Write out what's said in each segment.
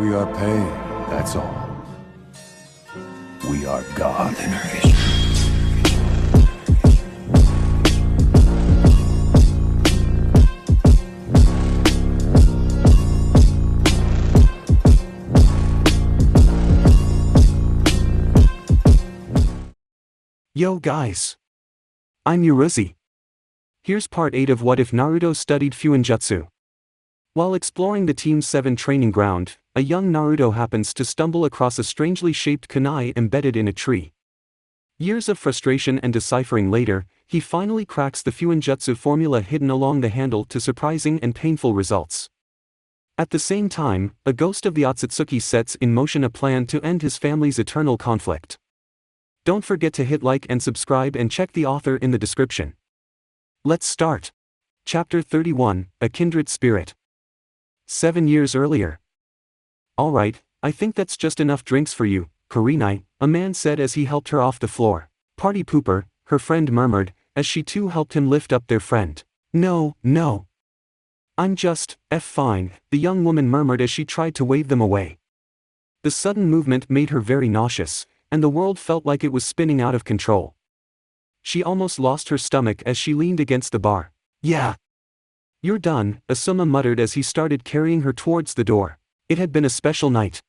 We are paid, that's all. We are God. Yo guys! I'm Yuruzi. Here's part 8 of What If Naruto Studied Fuinjutsu. While exploring the Team 7 training ground, a young Naruto happens to stumble across a strangely shaped kunai embedded in a tree. Years of frustration and deciphering later, he finally cracks the Fuinjutsu formula hidden along the handle to surprising and painful results. At the same time, a ghost of the Otsutsuki sets in motion a plan to end his family's eternal conflict. Don't forget to hit like and subscribe and check the author in the description. Let's start. Chapter 31, A Kindred Spirit. 7 years earlier. Alright, I think that's just enough drinks for you, kunai, a man said as he helped her off the floor. Party pooper, her friend murmured, as she too helped him lift up their friend. No. I'm just, fine, the young woman murmured as she tried to wave them away. The sudden movement made her very nauseous, and the world felt like it was spinning out of control. She almost lost her stomach as she leaned against the bar. Yeah. You're done, Asuma muttered as he started carrying her towards the door. It had been a special night.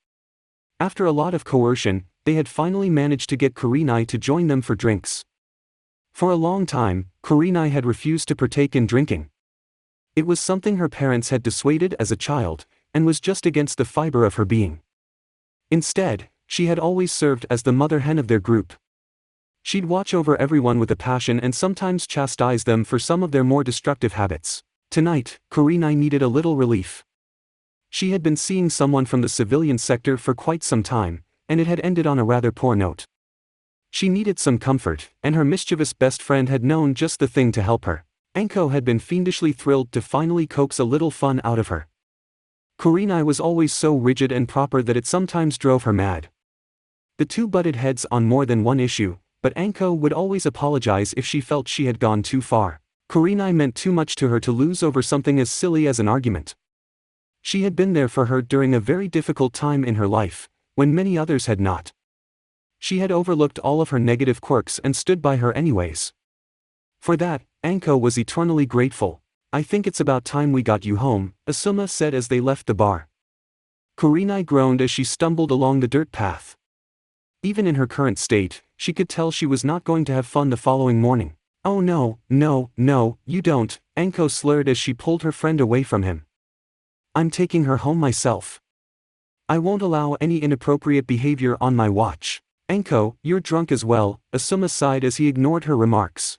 After a lot of coercion, they had finally managed to get kunai to join them for drinks. For a long time, kunai had refused to partake in drinking. It was something her parents had dissuaded as a child, and was just against the fiber of her being. Instead, she had always served as the mother hen of their group. She'd watch over everyone with a passion and sometimes chastise them for some of their more destructive habits. Tonight, kunai needed a little relief. She had been seeing someone from the civilian sector for quite some time, and it had ended on a rather poor note. She needed some comfort, and her mischievous best friend had known just the thing to help her. Anko had been fiendishly thrilled to finally coax a little fun out of her. Kunai was always so rigid and proper that it sometimes drove her mad. The two butted heads on more than one issue, but Anko would always apologize if she felt she had gone too far. Kunai meant too much to her to lose over something as silly as an argument. She had been there for her during a very difficult time in her life, when many others had not. She had overlooked all of her negative quirks and stood by her anyways. For that, Anko was eternally grateful. I think it's about time we got you home, Asuma said as they left the bar. Kunai groaned as she stumbled along the dirt path. Even in her current state, she could tell she was not going to have fun the following morning. Oh no, you don't, Anko slurred as she pulled her friend away from him. I'm taking her home myself. I won't allow any inappropriate behavior on my watch. Anko, you're drunk as well, Asuma sighed as he ignored her remarks.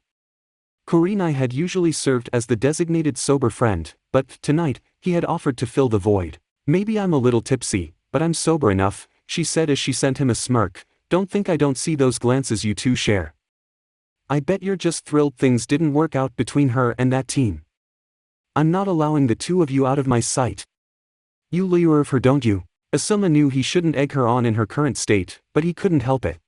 Kunai had usually served as the designated sober friend, but tonight, he had offered to fill the void. Maybe I'm a little tipsy, but I'm sober enough, she said as she sent him a smirk. Don't think I don't see those glances you two share. I bet you're just thrilled things didn't work out between her and that team. I'm not allowing the two of you out of my sight. You lure of her, don't you? Asuma knew he shouldn't egg her on in her current state, but he couldn't help it.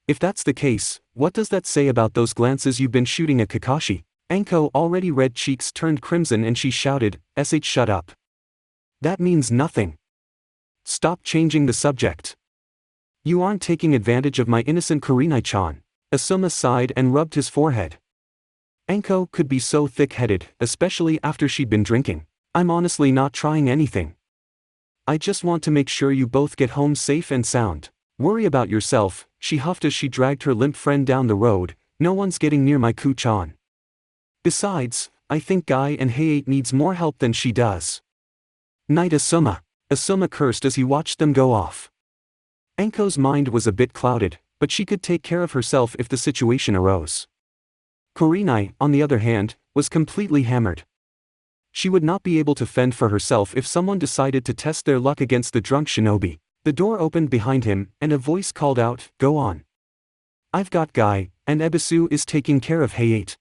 If that's the case, what does that say about those glances you've been shooting at Kakashi? Anko already red cheeks turned crimson and she shouted, shut up. That means nothing. Stop changing the subject. You aren't taking advantage of my innocent kunai-chan. Asuma sighed and rubbed his forehead. Anko could be so thick-headed, especially after she'd been drinking. I'm honestly not trying anything. I just want to make sure you both get home safe and sound. Worry about yourself, she huffed as she dragged her limp friend down the road. No one's getting near my Ku-chan. Besides, I think Guy and Hayate needs more help than she does. Night, Asuma. Asuma cursed as he watched them go off. Anko's mind was a bit clouded, but she could take care of herself if the situation arose. Kunai, on the other hand, was completely hammered. She would not be able to fend for herself if someone decided to test their luck against the drunk shinobi. The door opened behind him, and a voice called out, "Go on. I've got Guy, and Ebisu is taking care of Hayate.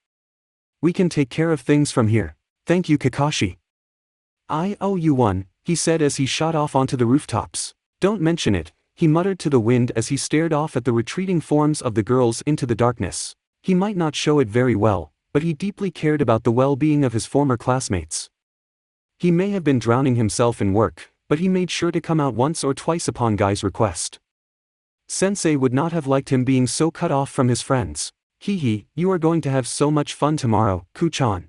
We can take care of things from here. Thank you, Kakashi." "I owe you one," he said as he shot off onto the rooftops. "Don't mention it," he muttered to the wind as he stared off at the retreating forms of the girls into the darkness. He might not show it very well, but he deeply cared about the well-being of his former classmates. He may have been drowning himself in work, but he made sure to come out once or twice upon Guy's request. Sensei would not have liked him being so cut off from his friends. Hee, you are going to have so much fun tomorrow, Kuchan.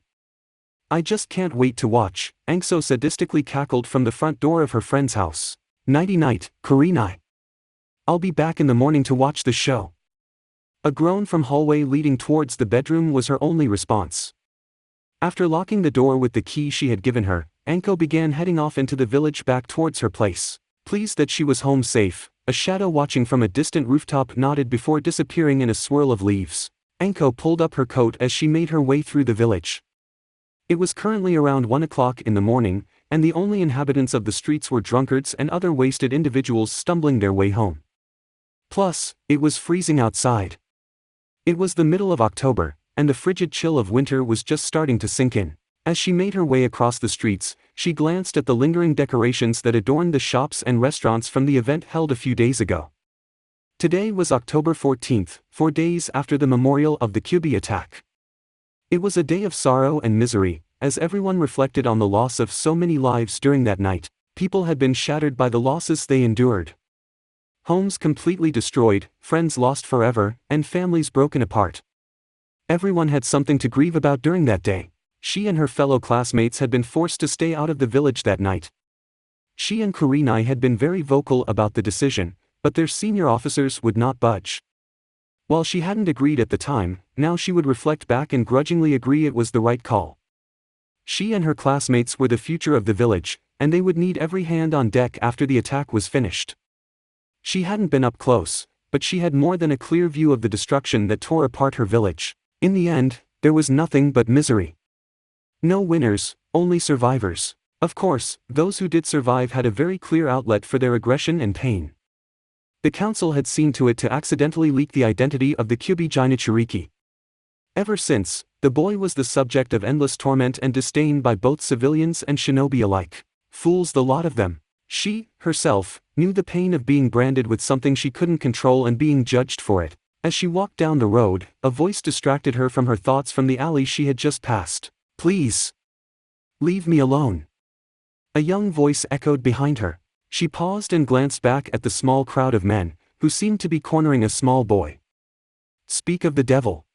I just can't wait to watch, Angso sadistically cackled from the front door of her friend's house. Nighty-night, Kurinai. I'll be back in the morning to watch the show. A groan from hallway leading towards the bedroom was her only response. After locking the door with the key she had given her, Anko began heading off into the village back towards her place. Pleased that she was home safe, a shadow watching from a distant rooftop nodded before disappearing in a swirl of leaves. Anko pulled up her coat as she made her way through the village. It was currently around 1 o'clock in the morning, and the only inhabitants of the streets were drunkards and other wasted individuals stumbling their way home. Plus, it was freezing outside. It was the middle of October, and the frigid chill of winter was just starting to sink in. As she made her way across the streets, she glanced at the lingering decorations that adorned the shops and restaurants from the event held a few days ago. Today was October 14th, 4 days after the memorial of the Kyubi attack. It was a day of sorrow and misery, as everyone reflected on the loss of so many lives during that night. People had been shattered by the losses they endured. Homes completely destroyed, friends lost forever, and families broken apart. Everyone had something to grieve about during that day. She and her fellow classmates had been forced to stay out of the village that night. She and Kurinai had been very vocal about the decision, but their senior officers would not budge. While she hadn't agreed at the time, now she would reflect back and grudgingly agree it was the right call. She and her classmates were the future of the village, and they would need every hand on deck after the attack was finished. She hadn't been up close, but she had more than a clear view of the destruction that tore apart her village. In the end, there was nothing but misery. No winners, only survivors. Of course, those who did survive had a very clear outlet for their aggression and pain. The council had seen to it to accidentally leak the identity of the Kyubi Jinichiriki. Ever since, the boy was the subject of endless torment and disdain by both civilians and shinobi alike. Fools the lot of them. She, herself, knew the pain of being branded with something she couldn't control and being judged for it. As she walked down the road, a voice distracted her from her thoughts from the alley she had just passed. Please. Leave me alone. A young voice echoed behind her. She paused and glanced back at the small crowd of men, who seemed to be cornering a small boy. Speak of the devil.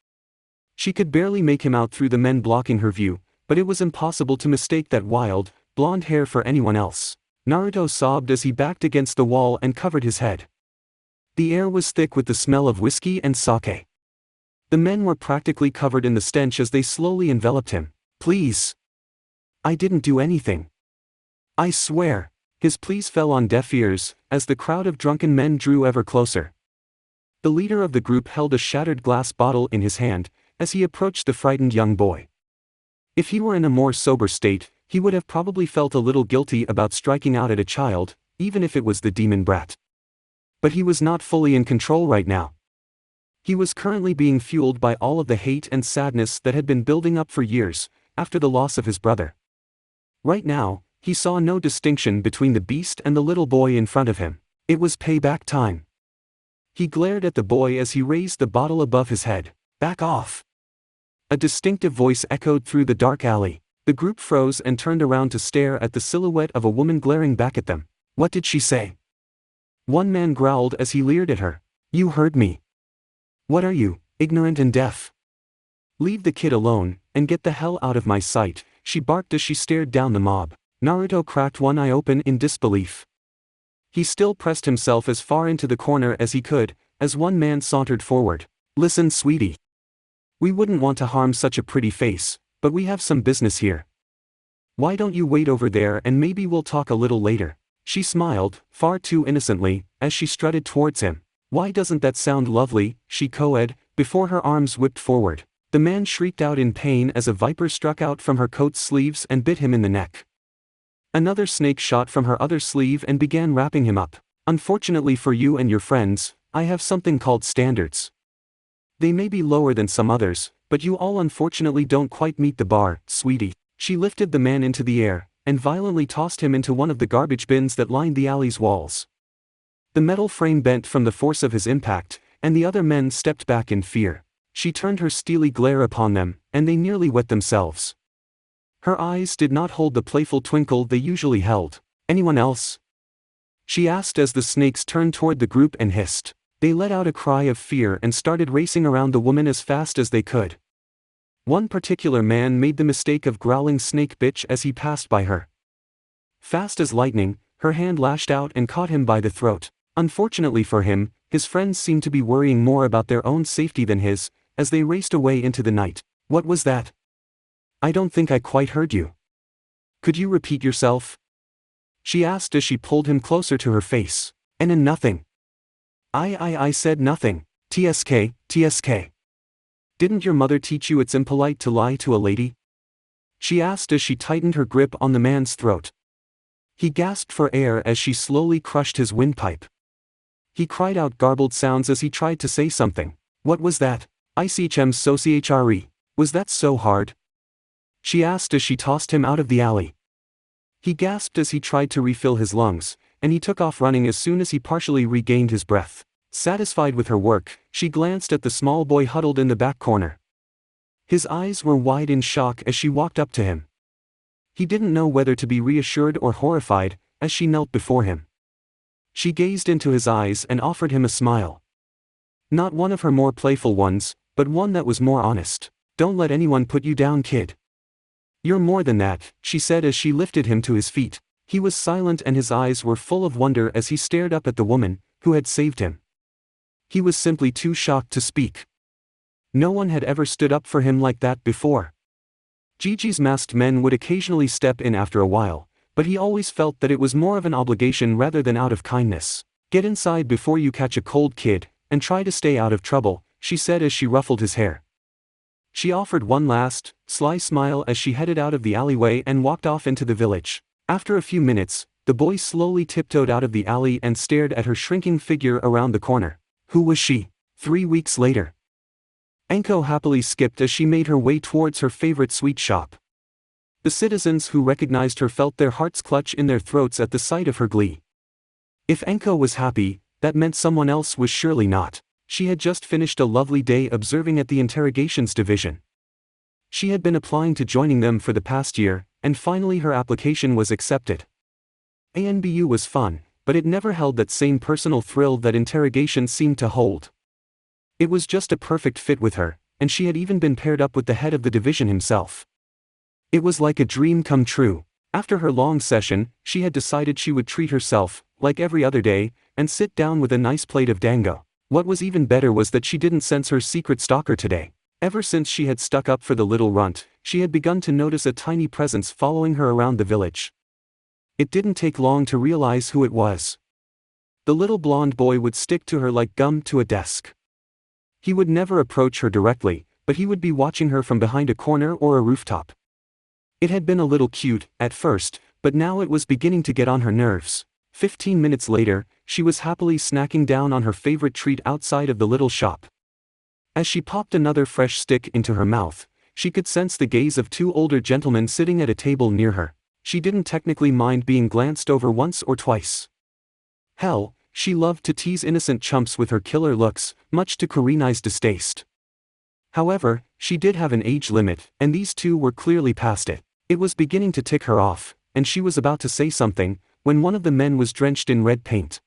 She could barely make him out through the men blocking her view, but it was impossible to mistake that wild, blonde hair for anyone else. Naruto sobbed as he backed against the wall and covered his head. The air was thick with the smell of whiskey and sake. The men were practically covered in the stench as they slowly enveloped him. Please. I didn't do anything. I swear. His pleas fell on deaf ears, as the crowd of drunken men drew ever closer. The leader of the group held a shattered glass bottle in his hand, as he approached the frightened young boy. If he were in a more sober state, he would have probably felt a little guilty about striking out at a child, even if it was the demon brat. But he was not fully in control right now. He was currently being fueled by all of the hate and sadness that had been building up for years, after the loss of his brother. Right now, he saw no distinction between the beast and the little boy in front of him. It was payback time. He glared at the boy as he raised the bottle above his head. Back off. A distinctive voice echoed through the dark alley. The group froze and turned around to stare at the silhouette of a woman glaring back at them. What did she say? One man growled as he leered at her. You heard me. What are you, ignorant and deaf? Leave the kid alone, and get the hell out of my sight, she barked as she stared down the mob. Naruto cracked one eye open in disbelief. He still pressed himself as far into the corner as he could, as one man sauntered forward. Listen, sweetie. We wouldn't want to harm such a pretty face, but we have some business here. Why don't you wait over there and maybe we'll talk a little later? She smiled, far too innocently, as she strutted towards him. Why doesn't that sound lovely, she coed, before her arms whipped forward. The man shrieked out in pain as a viper struck out from her coat's sleeves and bit him in the neck. Another snake shot from her other sleeve and began wrapping him up. Unfortunately for you and your friends, I have something called standards. They may be lower than some others, but you all unfortunately don't quite meet the bar, sweetie. She lifted the man into the air, and violently tossed him into one of the garbage bins that lined the alley's walls. The metal frame bent from the force of his impact, and the other men stepped back in fear. She turned her steely glare upon them, and they nearly wet themselves. Her eyes did not hold the playful twinkle they usually held. Anyone else?" she asked as the snakes turned toward the group and hissed. They let out a cry of fear and started racing around the woman as fast as they could. One particular man made the mistake of growling "snake bitch" as he passed by her. Fast as lightning, her hand lashed out and caught him by the throat. Unfortunately for him, his friends seemed to be worrying more about their own safety than his, as they raced away into the night. "What was that? I don't think I quite heard you. Could you repeat yourself?" she asked as she pulled him closer to her face. "And nothing. I said nothing. TSK, TSK. Didn't your mother teach you it's impolite to lie to a lady?" she asked as she tightened her grip on the man's throat. He gasped for air as she slowly crushed his windpipe. He cried out garbled sounds as he tried to say something. "What was that? ICHM SOCHRE. Was that so hard?" she asked as she tossed him out of the alley. He gasped as he tried to refill his lungs, and he took off running as soon as he partially regained his breath. Satisfied with her work, she glanced at the small boy huddled in the back corner. His eyes were wide in shock as she walked up to him. He didn't know whether to be reassured or horrified, as she knelt before him. She gazed into his eyes and offered him a smile. Not one of her more playful ones, but one that was more honest. "Don't let anyone put you down, kid. You're more than that," she said as she lifted him to his feet. He was silent and his eyes were full of wonder as he stared up at the woman who had saved him. He was simply too shocked to speak. No one had ever stood up for him like that before. Gigi's masked men would occasionally step in after a while, but he always felt that it was more of an obligation rather than out of kindness. "Get inside before you catch a cold, kid, and try to stay out of trouble," she said as she ruffled his hair. She offered one last, sly smile as she headed out of the alleyway and walked off into the village. After a few minutes, the boy slowly tiptoed out of the alley and stared at her shrinking figure around the corner. Who was she? 3 weeks later. Enko happily skipped as she made her way towards her favorite sweet shop. The citizens who recognized her felt their hearts clutch in their throats at the sight of her glee. If Enko was happy, that meant someone else was surely not. She had just finished a lovely day observing at the interrogations division. She had been applying to joining them for the past year, and finally her application was accepted. ANBU was fun, but it never held that same personal thrill that interrogation seemed to hold. It was just a perfect fit with her, and she had even been paired up with the head of the division himself. It was like a dream come true. After her long session, she had decided she would treat herself, like every other day, and sit down with a nice plate of dango. What was even better was that she didn't sense her secret stalker today. Ever since she had stuck up for the little runt, she had begun to notice a tiny presence following her around the village. It didn't take long to realize who it was. The little blonde boy would stick to her like gum to a desk. He would never approach her directly, but he would be watching her from behind a corner or a rooftop. It had been a little cute, at first, but now it was beginning to get on her nerves. 15 minutes later, she was happily snacking down on her favorite treat outside of the little shop. As she popped another fresh stick into her mouth, she could sense the gaze of 2 older gentlemen sitting at a table near her. She didn't technically mind being glanced over once or twice. Hell, she loved to tease innocent chumps with her killer looks, much to Kurenai's distaste. However, she did have an age limit, and these 2 were clearly past it. It was beginning to tick her off, and she was about to say something, when one of the men was drenched in red paint.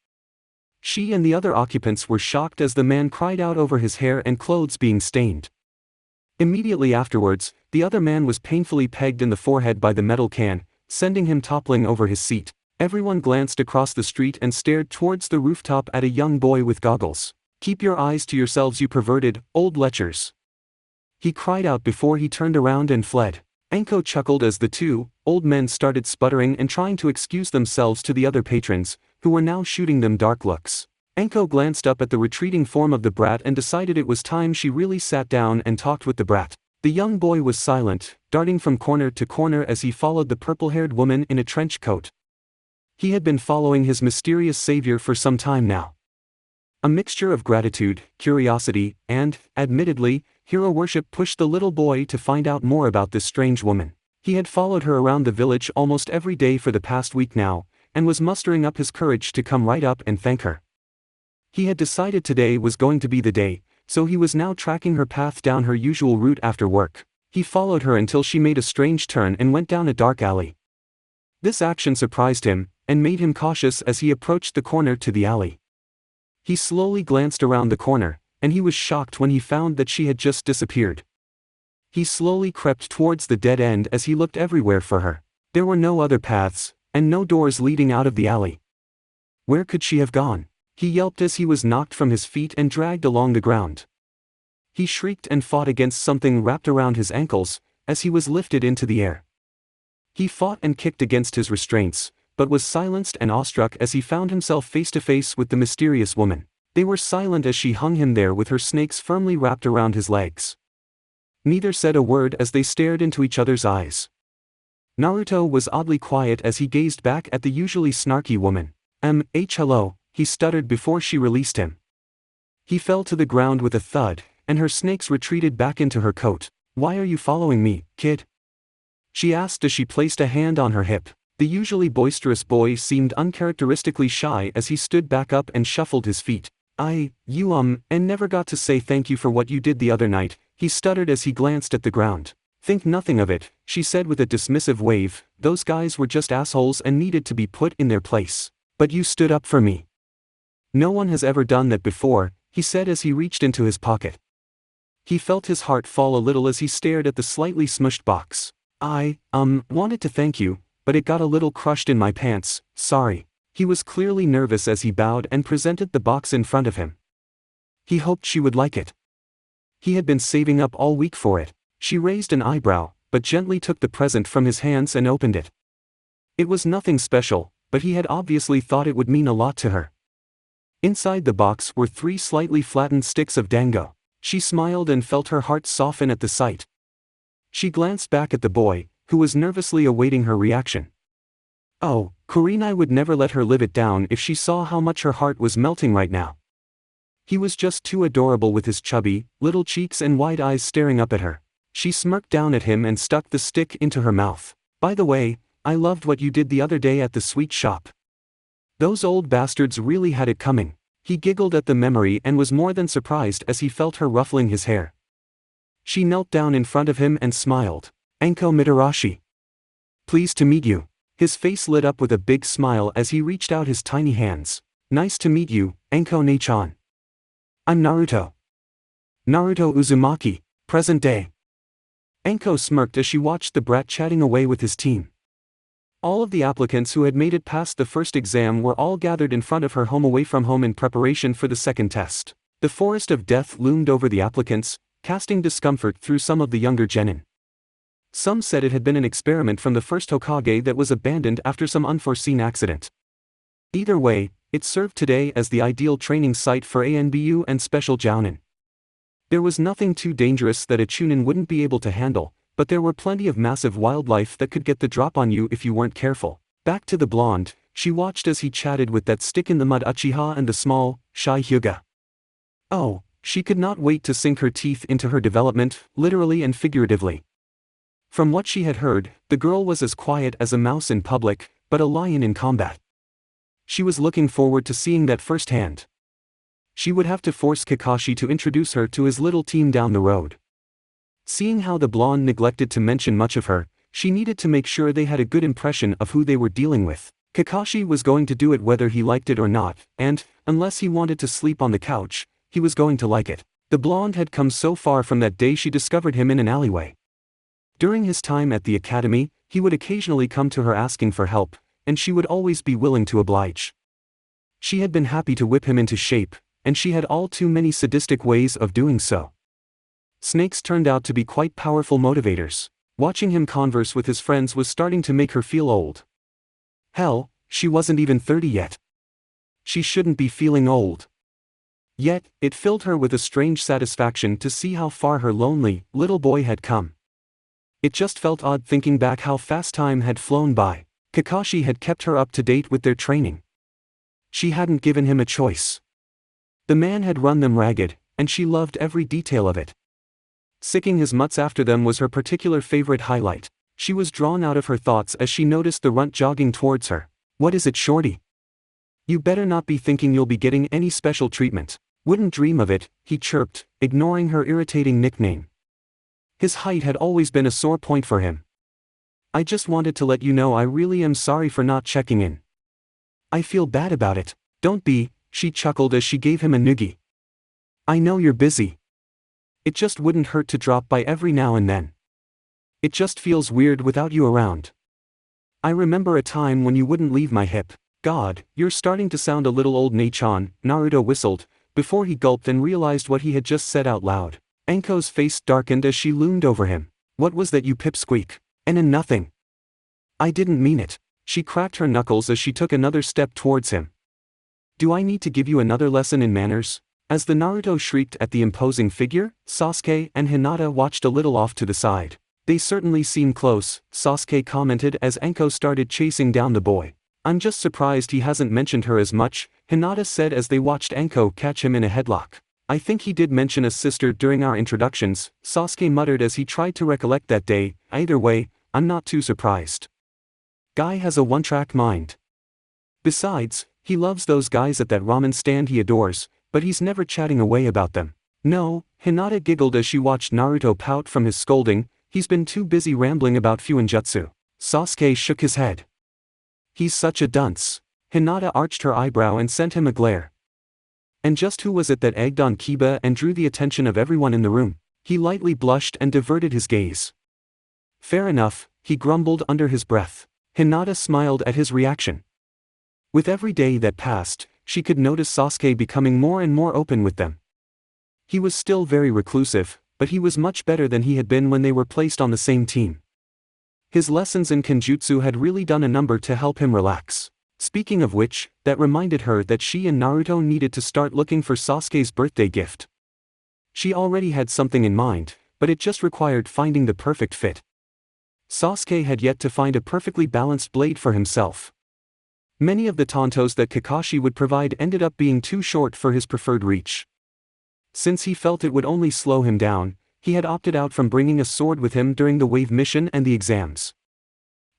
She and the other occupants were shocked as the man cried out over his hair and clothes being stained. Immediately afterwards, the other man was painfully pegged in the forehead by the metal can, sending him toppling over his seat. Everyone glanced across the street and stared towards the rooftop at a young boy with goggles. "Keep your eyes to yourselves, you perverted, old lechers," he cried out before he turned around and fled. Enko chuckled as the 2 old men started sputtering and trying to excuse themselves to the other patrons, who were now shooting them dark looks. Enko glanced up at the retreating form of the brat and decided it was time she really sat down and talked with the brat. The young boy was silent, darting from corner to corner as he followed the purple-haired woman in a trench coat. He had been following his mysterious savior for some time now. A mixture of gratitude, curiosity, and, admittedly, hero worship pushed the little boy to find out more about this strange woman. He had followed her around the village almost every day for the past week now, and was mustering up his courage to come right up and thank her. He had decided today was going to be the day, so he was now tracking her path down her usual route after work. He followed her until she made a strange turn and went down a dark alley. This action surprised him, and made him cautious as he approached the corner to the alley. He slowly glanced around the corner, and he was shocked when he found that she had just disappeared. He slowly crept towards the dead end as he looked everywhere for her. There were no other paths, and no doors leading out of the alley. Where could she have gone? He yelped as he was knocked from his feet and dragged along the ground. He shrieked and fought against something wrapped around his ankles, as he was lifted into the air. He fought and kicked against his restraints, but was silenced and awestruck as he found himself face to face with the mysterious woman. They were silent as she hung him there with her snakes firmly wrapped around his legs. Neither said a word as they stared into each other's eyes. Naruto was oddly quiet as he gazed back at the usually snarky woman. Hello, he stuttered before she released him. He fell to the ground with a thud, and her snakes retreated back into her coat. Why are you following me, kid? She asked as she placed a hand on her hip. The usually boisterous boy seemed uncharacteristically shy as he stood back up and shuffled his feet. And never got to say thank you for what you did the other night, he stuttered as he glanced at the ground. Think nothing of it, she said with a dismissive wave. Those guys were just assholes and needed to be put in their place. But you stood up for me. No one has ever done that before, he said as he reached into his pocket. He felt his heart fall a little as he stared at the slightly smushed box. Wanted to thank you, but it got a little crushed in my pants, sorry. He was clearly nervous as he bowed and presented the box in front of him. He hoped she would like it. He had been saving up all week for it. She raised an eyebrow, but gently took the present from his hands and opened it. It was nothing special, but he had obviously thought it would mean a lot to her. Inside the box were 3 slightly flattened sticks of dango. She smiled and felt her heart soften at the sight. She glanced back at the boy, who was nervously awaiting her reaction. Oh, Kurenai would never let her live it down if she saw how much her heart was melting right now. He was just too adorable with his chubby, little cheeks and wide eyes staring up at her. She smirked down at him and stuck the stick into her mouth. By the way, I loved what you did the other day at the sweet shop. Those old bastards really had it coming. He giggled at the memory and was more than surprised as he felt her ruffling his hair. She knelt down in front of him and smiled. Anko Mitarashi. Pleased to meet you. His face lit up with a big smile as he reached out his tiny hands. Nice to meet you, Anko Ne-chan. I'm Naruto. Naruto Uzumaki, present day. Anko smirked as she watched the brat chatting away with his team. All of the applicants who had made it past the first exam were all gathered in front of her home away from home in preparation for the second test. The forest of death loomed over the applicants, casting discomfort through some of the younger genin. Some said it had been an experiment from the first Hokage that was abandoned after some unforeseen accident. Either way, it served today as the ideal training site for ANBU and special jounin. There was nothing too dangerous that a chunin wouldn't be able to handle, but there were plenty of massive wildlife that could get the drop on you if you weren't careful. Back to the blonde, she watched as he chatted with that stick-in-the-mud Uchiha and the small, shy Hyuga. Oh, she could not wait to sink her teeth into her development, literally and figuratively. From what she had heard, the girl was as quiet as a mouse in public, but a lion in combat. She was looking forward to seeing that firsthand. She would have to force Kakashi to introduce her to his little team down the road. Seeing how the blonde neglected to mention much of her, she needed to make sure they had a good impression of who they were dealing with. Kakashi was going to do it whether he liked it or not, and, unless he wanted to sleep on the couch, he was going to like it. The blonde had come so far from that day she discovered him in an alleyway. During his time at the academy, he would occasionally come to her asking for help, and she would always be willing to oblige. She had been happy to whip him into shape, and she had all too many sadistic ways of doing so. Snakes turned out to be quite powerful motivators. Watching him converse with his friends was starting to make her feel old. Hell, she wasn't even 30 yet. She shouldn't be feeling old. Yet, it filled her with a strange satisfaction to see how far her lonely, little boy had come. It just felt odd thinking back how fast time had flown by. Kakashi had kept her up to date with their training. She hadn't given him a choice. The man had run them ragged, and she loved every detail of it. Sicking his mutts after them was her particular favorite highlight. She was drawn out of her thoughts as she noticed the runt jogging towards her. What is it, shorty? You better not be thinking you'll be getting any special treatment. Wouldn't dream of it, he chirped, ignoring her irritating nickname. His height had always been a sore point for him. I just wanted to let you know I really am sorry for not checking in. I feel bad about it. Don't be, she chuckled as she gave him a noogie. I know you're busy. It just wouldn't hurt to drop by every now and then. It just feels weird without you around. I remember a time when you wouldn't leave my hip. God, you're starting to sound a little old, Nei-chan, Naruto whistled, before he gulped and realized what he had just said out loud. Anko's face darkened as she loomed over him. What was that, you pipsqueak? And nothing. I didn't mean it. She cracked her knuckles as she took another step towards him. Do I need to give you another lesson in manners? As the Naruto shrieked at the imposing figure, Sasuke and Hinata watched a little off to the side. They certainly seem close, Sasuke commented as Anko started chasing down the boy. I'm just surprised he hasn't mentioned her as much, Hinata said as they watched Anko catch him in a headlock. I think he did mention a sister during our introductions, Sasuke muttered as he tried to recollect that day. Either way, I'm not too surprised. Guy has a one-track mind. Besides, he loves those guys at that ramen stand he adores, but he's never chatting away about them. No, Hinata giggled as she watched Naruto pout from his scolding. He's been too busy rambling about Fuinjutsu. Sasuke shook his head. He's such a dunce. Hinata arched her eyebrow and sent him a glare. And just who was it that egged on Kiba and drew the attention of everyone in the room? He lightly blushed and diverted his gaze. Fair enough, he grumbled under his breath. Hinata smiled at his reaction. With every day that passed, she could notice Sasuke becoming more and more open with them. He was still very reclusive, but he was much better than he had been when they were placed on the same team. His lessons in Kenjutsu had really done a number to help him relax. Speaking of which, that reminded her that she and Naruto needed to start looking for Sasuke's birthday gift. She already had something in mind, but it just required finding the perfect fit. Sasuke had yet to find a perfectly balanced blade for himself. Many of the tantos that Kakashi would provide ended up being too short for his preferred reach. Since he felt it would only slow him down, he had opted out from bringing a sword with him during the wave mission and the exams.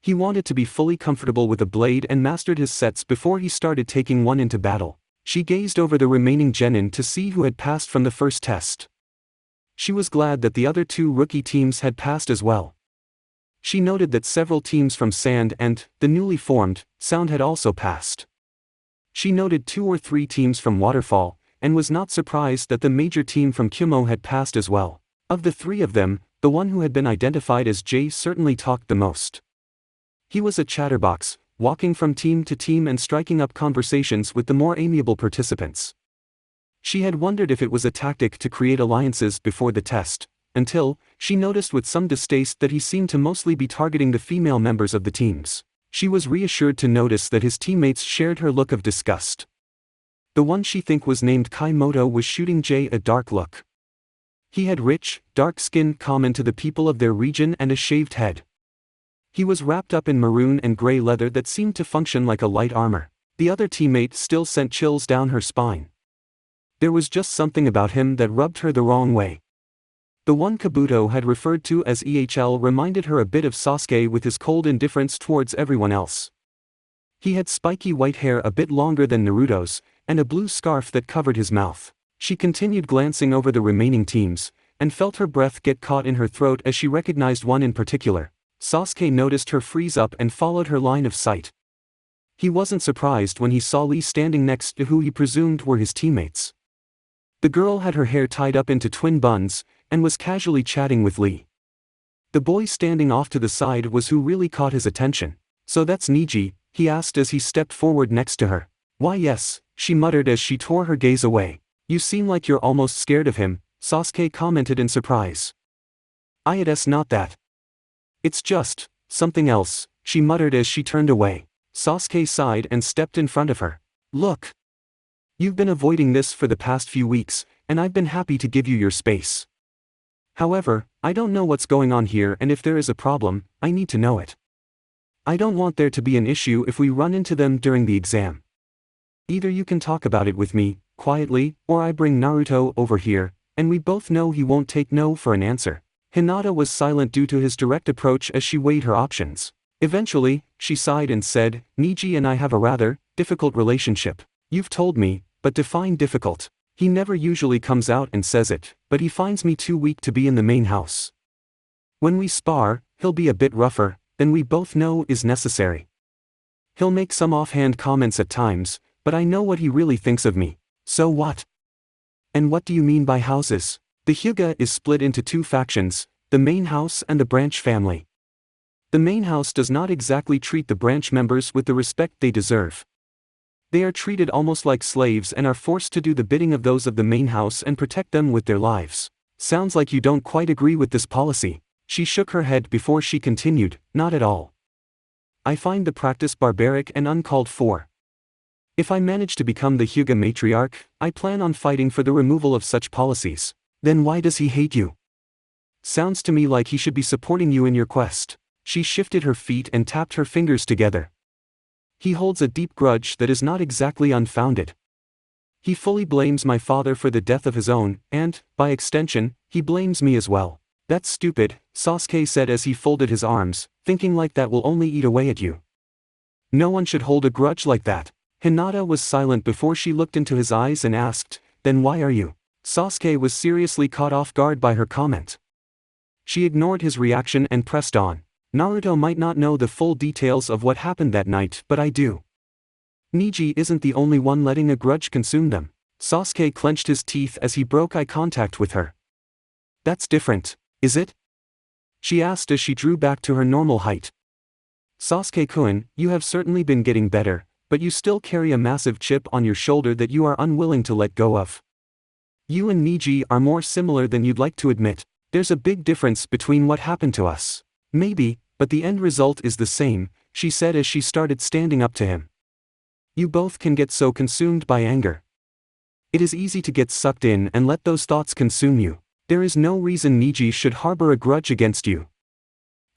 He wanted to be fully comfortable with a blade and mastered his sets before he started taking one into battle. She gazed over the remaining genin to see who had passed from the first test. She was glad that the other two rookie teams had passed as well. She noted that several teams from Sand and, the newly formed, Sound had also passed. She noted 2 or 3 teams from Waterfall, and was not surprised that the major team from Kumo had passed as well. Of the 3 of them, the one who had been identified as Jay certainly talked the most. He was a chatterbox, walking from team to team and striking up conversations with the more amiable participants. She had wondered if it was a tactic to create alliances before the test, until she noticed with some distaste that he seemed to mostly be targeting the female members of the teams. She was reassured to notice that his teammates shared her look of disgust. The one she think was named Kaimoto was shooting Jay a dark look. He had rich, dark skin common to the people of their region and a shaved head. He was wrapped up in maroon and gray leather that seemed to function like a light armor. The other teammate still sent chills down her spine. There was just something about him that rubbed her the wrong way. The one Kabuto had referred to as EHL reminded her a bit of Sasuke with his cold indifference towards everyone else. He had spiky white hair a bit longer than Naruto's, and a blue scarf that covered his mouth. She continued glancing over the remaining teams, and felt her breath get caught in her throat as she recognized one in particular. Sasuke noticed her freeze up and followed her line of sight. He wasn't surprised when he saw Lee standing next to who he presumed were his teammates. The girl had her hair tied up into twin buns, and was casually chatting with Lee. The boy standing off to the side was who really caught his attention. So that's Niji, he asked as he stepped forward next to her. Why yes, she muttered as she tore her gaze away. You seem like you're almost scared of him, Sasuke commented in surprise. It's not that. It's just something else, she muttered as she turned away. Sasuke sighed and stepped in front of her. Look. You've been avoiding this for the past few weeks, and I've been happy to give you your space. However, I don't know what's going on here, and if there is a problem, I need to know it. I don't want there to be an issue if we run into them during the exam. Either you can talk about it with me, quietly, or I bring Naruto over here, and we both know he won't take no for an answer. Hinata was silent due to his direct approach as she weighed her options. Eventually, she sighed and said, Niji and I have a rather difficult relationship. You've told me, but define difficult. He never usually comes out and says it, but he finds me too weak to be in the main house. When we spar, he'll be a bit rougher, than we both know is necessary. He'll make some offhand comments at times, but I know what he really thinks of me. So what? And what do you mean by houses? The Hyuga is split into two factions, the main house and the branch family. The main house does not exactly treat the branch members with the respect they deserve. They are treated almost like slaves and are forced to do the bidding of those of the main house and protect them with their lives. Sounds like you don't quite agree with this policy. She shook her head before she continued, not at all. I find the practice barbaric and uncalled for. If I manage to become the Hyuga matriarch, I plan on fighting for the removal of such policies. Then why does he hate you? Sounds to me like he should be supporting you in your quest. She shifted her feet and tapped her fingers together. He holds a deep grudge that is not exactly unfounded. He fully blames my father for the death of his own, and, by extension, he blames me as well. That's stupid, Sasuke said as he folded his arms, thinking like that will only eat away at you. No one should hold a grudge like that. Hinata was silent before she looked into his eyes and asked, then why are you? Sasuke was seriously caught off guard by her comment. She ignored his reaction and pressed on. Naruto might not know the full details of what happened that night, but I do. Neji isn't the only one letting a grudge consume them. Sasuke clenched his teeth as he broke eye contact with her. That's different, is it? She asked as she drew back to her normal height. Sasuke-kun, you have certainly been getting better, but you still carry a massive chip on your shoulder that you are unwilling to let go of. You and Neji are more similar than you'd like to admit. There's a big difference between what happened to us. Maybe, but the end result is the same, she said as she started standing up to him. You both can get so consumed by anger. It is easy to get sucked in and let those thoughts consume you. There is no reason Neji should harbor a grudge against you.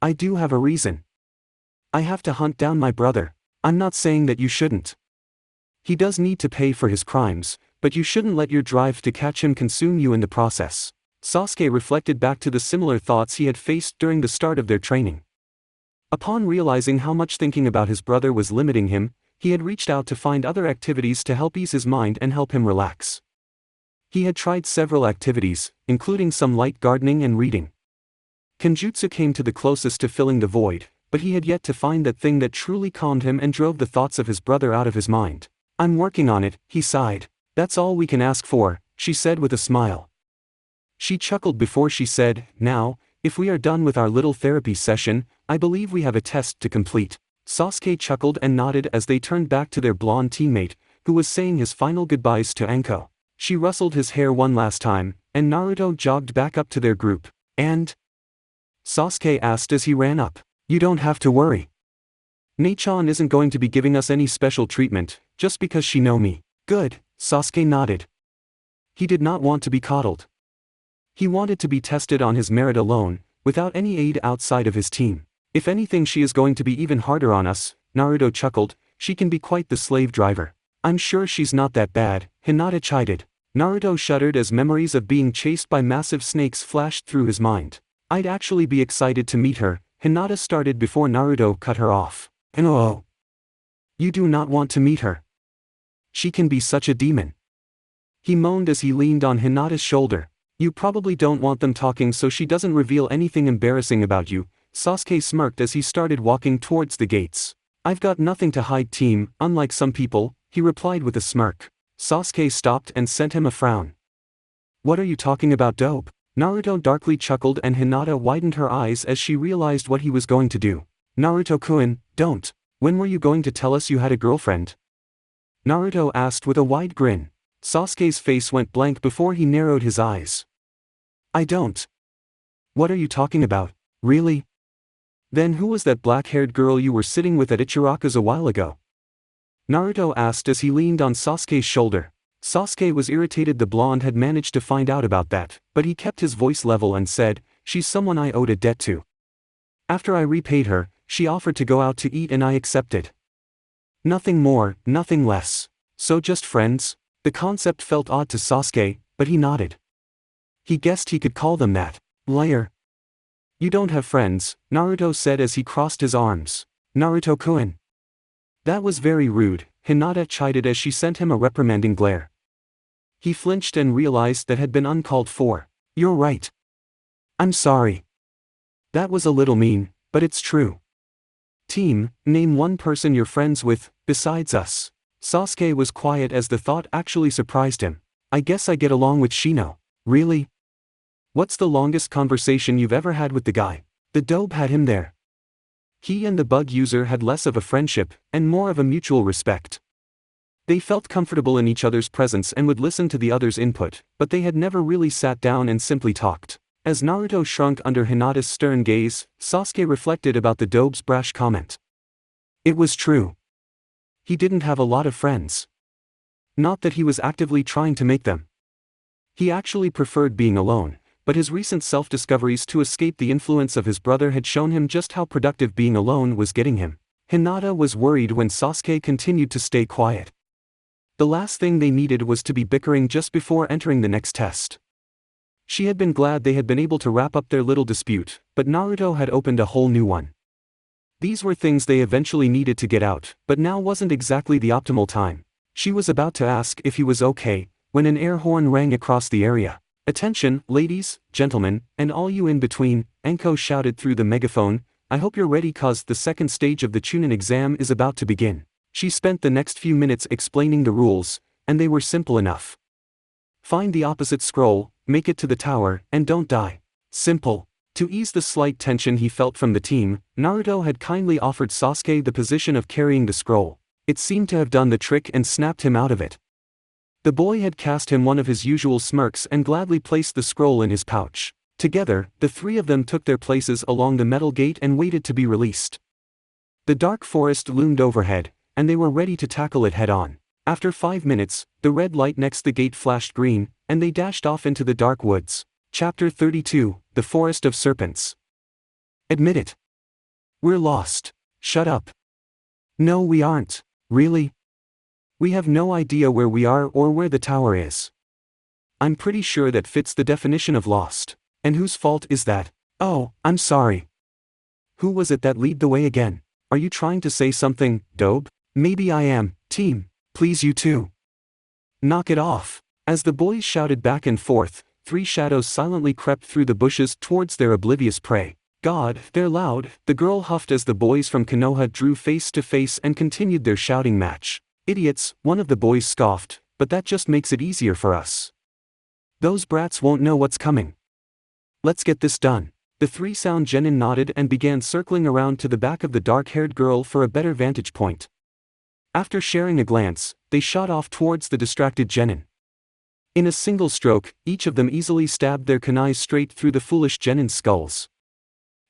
I do have a reason. I have to hunt down my brother. I'm not saying that you shouldn't. He does need to pay for his crimes, but you shouldn't let your drive to catch him consume you in the process. Sasuke reflected back to the similar thoughts he had faced during the start of their training. Upon realizing how much thinking about his brother was limiting him, he had reached out to find other activities to help ease his mind and help him relax. He had tried several activities, including some light gardening and reading. Kenjutsu came to the closest to filling the void, but he had yet to find that thing that truly calmed him and drove the thoughts of his brother out of his mind. I'm working on it, he sighed. That's all we can ask for, she said with a smile. She chuckled before she said, now, if we are done with our little therapy session, I believe we have a test to complete. Sasuke chuckled and nodded as they turned back to their blonde teammate, who was saying his final goodbyes to Anko. She rustled his hair one last time, and Naruto jogged back up to their group. And? Sasuke asked as he ran up. You don't have to worry. Nei-chan isn't going to be giving us any special treatment, just because she know me. Good, Sasuke nodded. He did not want to be coddled. He wanted to be tested on his merit alone, without any aid outside of his team. If anything, she is going to be even harder on us, Naruto chuckled. She can be quite the slave driver. I'm sure she's not that bad, Hinata chided. Naruto shuddered as memories of being chased by massive snakes flashed through his mind. I'd actually be excited to meet her, Hinata started before Naruto cut her off. Oh. You do not want to meet her. She can be such a demon. He moaned as he leaned on Hinata's shoulder. You probably don't want them talking so she doesn't reveal anything embarrassing about you, Sasuke smirked as he started walking towards the gates. I've got nothing to hide, team, unlike some people, he replied with a smirk. Sasuke stopped and sent him a frown. What are you talking about, dope? Naruto darkly chuckled and Hinata widened her eyes as she realized what he was going to do. Naruto-kun, don't. When were you going to tell us you had a girlfriend? Naruto asked with a wide grin. Sasuke's face went blank before he narrowed his eyes. I don't. What are you talking about, really? Then who was that black-haired girl you were sitting with at Ichiraku's a while ago? Naruto asked as he leaned on Sasuke's shoulder. Sasuke was irritated the blonde had managed to find out about that, but he kept his voice level and said, she's someone I owed a debt to. After I repaid her, she offered to go out to eat and I accepted. Nothing more, nothing less. So just friends? The concept felt odd to Sasuke, but he nodded. He guessed he could call them that. Liar. You don't have friends, Naruto said as he crossed his arms. Naruto-kun. That was very rude, Hinata chided as she sent him a reprimanding glare. He flinched and realized that had been uncalled for. You're right. I'm sorry. That was a little mean, but it's true. Team, name one person you're friends with, besides us. Sasuke was quiet as the thought actually surprised him. I guess I get along with Shino. Really? What's the longest conversation you've ever had with the guy? The dope had him there. He and the bug user had less of a friendship, and more of a mutual respect. They felt comfortable in each other's presence and would listen to the other's input, but they had never really sat down and simply talked. As Naruto shrunk under Hinata's stern gaze, Sasuke reflected about the dope's brash comment. It was true. He didn't have a lot of friends. Not that he was actively trying to make them. He actually preferred being alone, but his recent self-discoveries to escape the influence of his brother had shown him just how productive being alone was getting him. Hinata was worried when Sasuke continued to stay quiet. The last thing they needed was to be bickering just before entering the next test. She had been glad they had been able to wrap up their little dispute, but Naruto had opened a whole new one. These were things they eventually needed to get out, but now wasn't exactly the optimal time. She was about to ask if he was okay, when an air horn rang across the area. Attention, ladies, gentlemen, and all you in between, Enko shouted through the megaphone, I hope you're ready cause the second stage of the Chunin exam is about to begin. She spent the next few minutes explaining the rules, and they were simple enough. Find the opposite scroll, make it to the tower, and don't die. Simple. To ease the slight tension he felt from the team, Naruto had kindly offered Sasuke the position of carrying the scroll. It seemed to have done the trick and snapped him out of it. The boy had cast him one of his usual smirks and gladly placed the scroll in his pouch. Together, the three of them took their places along the metal gate and waited to be released. The dark forest loomed overhead, and they were ready to tackle it head-on. After 5 minutes, the red light next the gate flashed green, and they dashed off into the dark woods. Chapter 32, The Forest of Serpents. Admit it. We're lost. Shut up. No, we aren't. Really? We have no idea where we are or where the tower is. I'm pretty sure that fits the definition of lost. And whose fault is that? Oh, I'm sorry. Who was it that lead the way again? Are you trying to say something, Dobe? Maybe I am, team. Please you too. Knock it off. As the boys shouted back and forth, 3 shadows silently crept through the bushes towards their oblivious prey. God, they're loud, the girl huffed as the boys from Konoha drew face to face and continued their shouting match. Idiots, one of the boys scoffed, but that just makes it easier for us. Those brats won't know what's coming. Let's get this done. The 3 sound genin nodded and began circling around to the back of the dark-haired girl for a better vantage point. After sharing a glance, they shot off towards the distracted genin. In a single stroke, each of them easily stabbed their kunais straight through the foolish genin's skulls.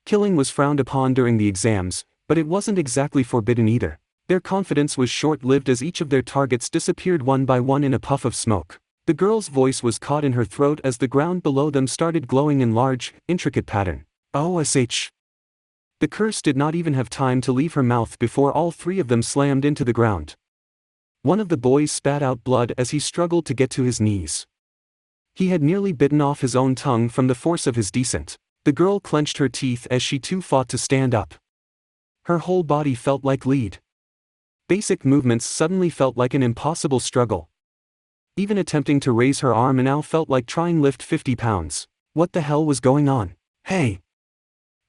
Killing was frowned upon during the exams, but it wasn't exactly forbidden either. Their confidence was short-lived as each of their targets disappeared one by one in a puff of smoke. The girl's voice was caught in her throat as the ground below them started glowing in large, intricate pattern. OSH. The curse did not even have time to leave her mouth before all 3 of them slammed into the ground. One of the boys spat out blood as he struggled to get to his knees. He had nearly bitten off his own tongue from the force of his descent. The girl clenched her teeth as she too fought to stand up. Her whole body felt like lead. Basic movements suddenly felt like an impossible struggle. Even attempting to raise her arm now felt like trying lift 50 pounds. What the hell was going on? Hey!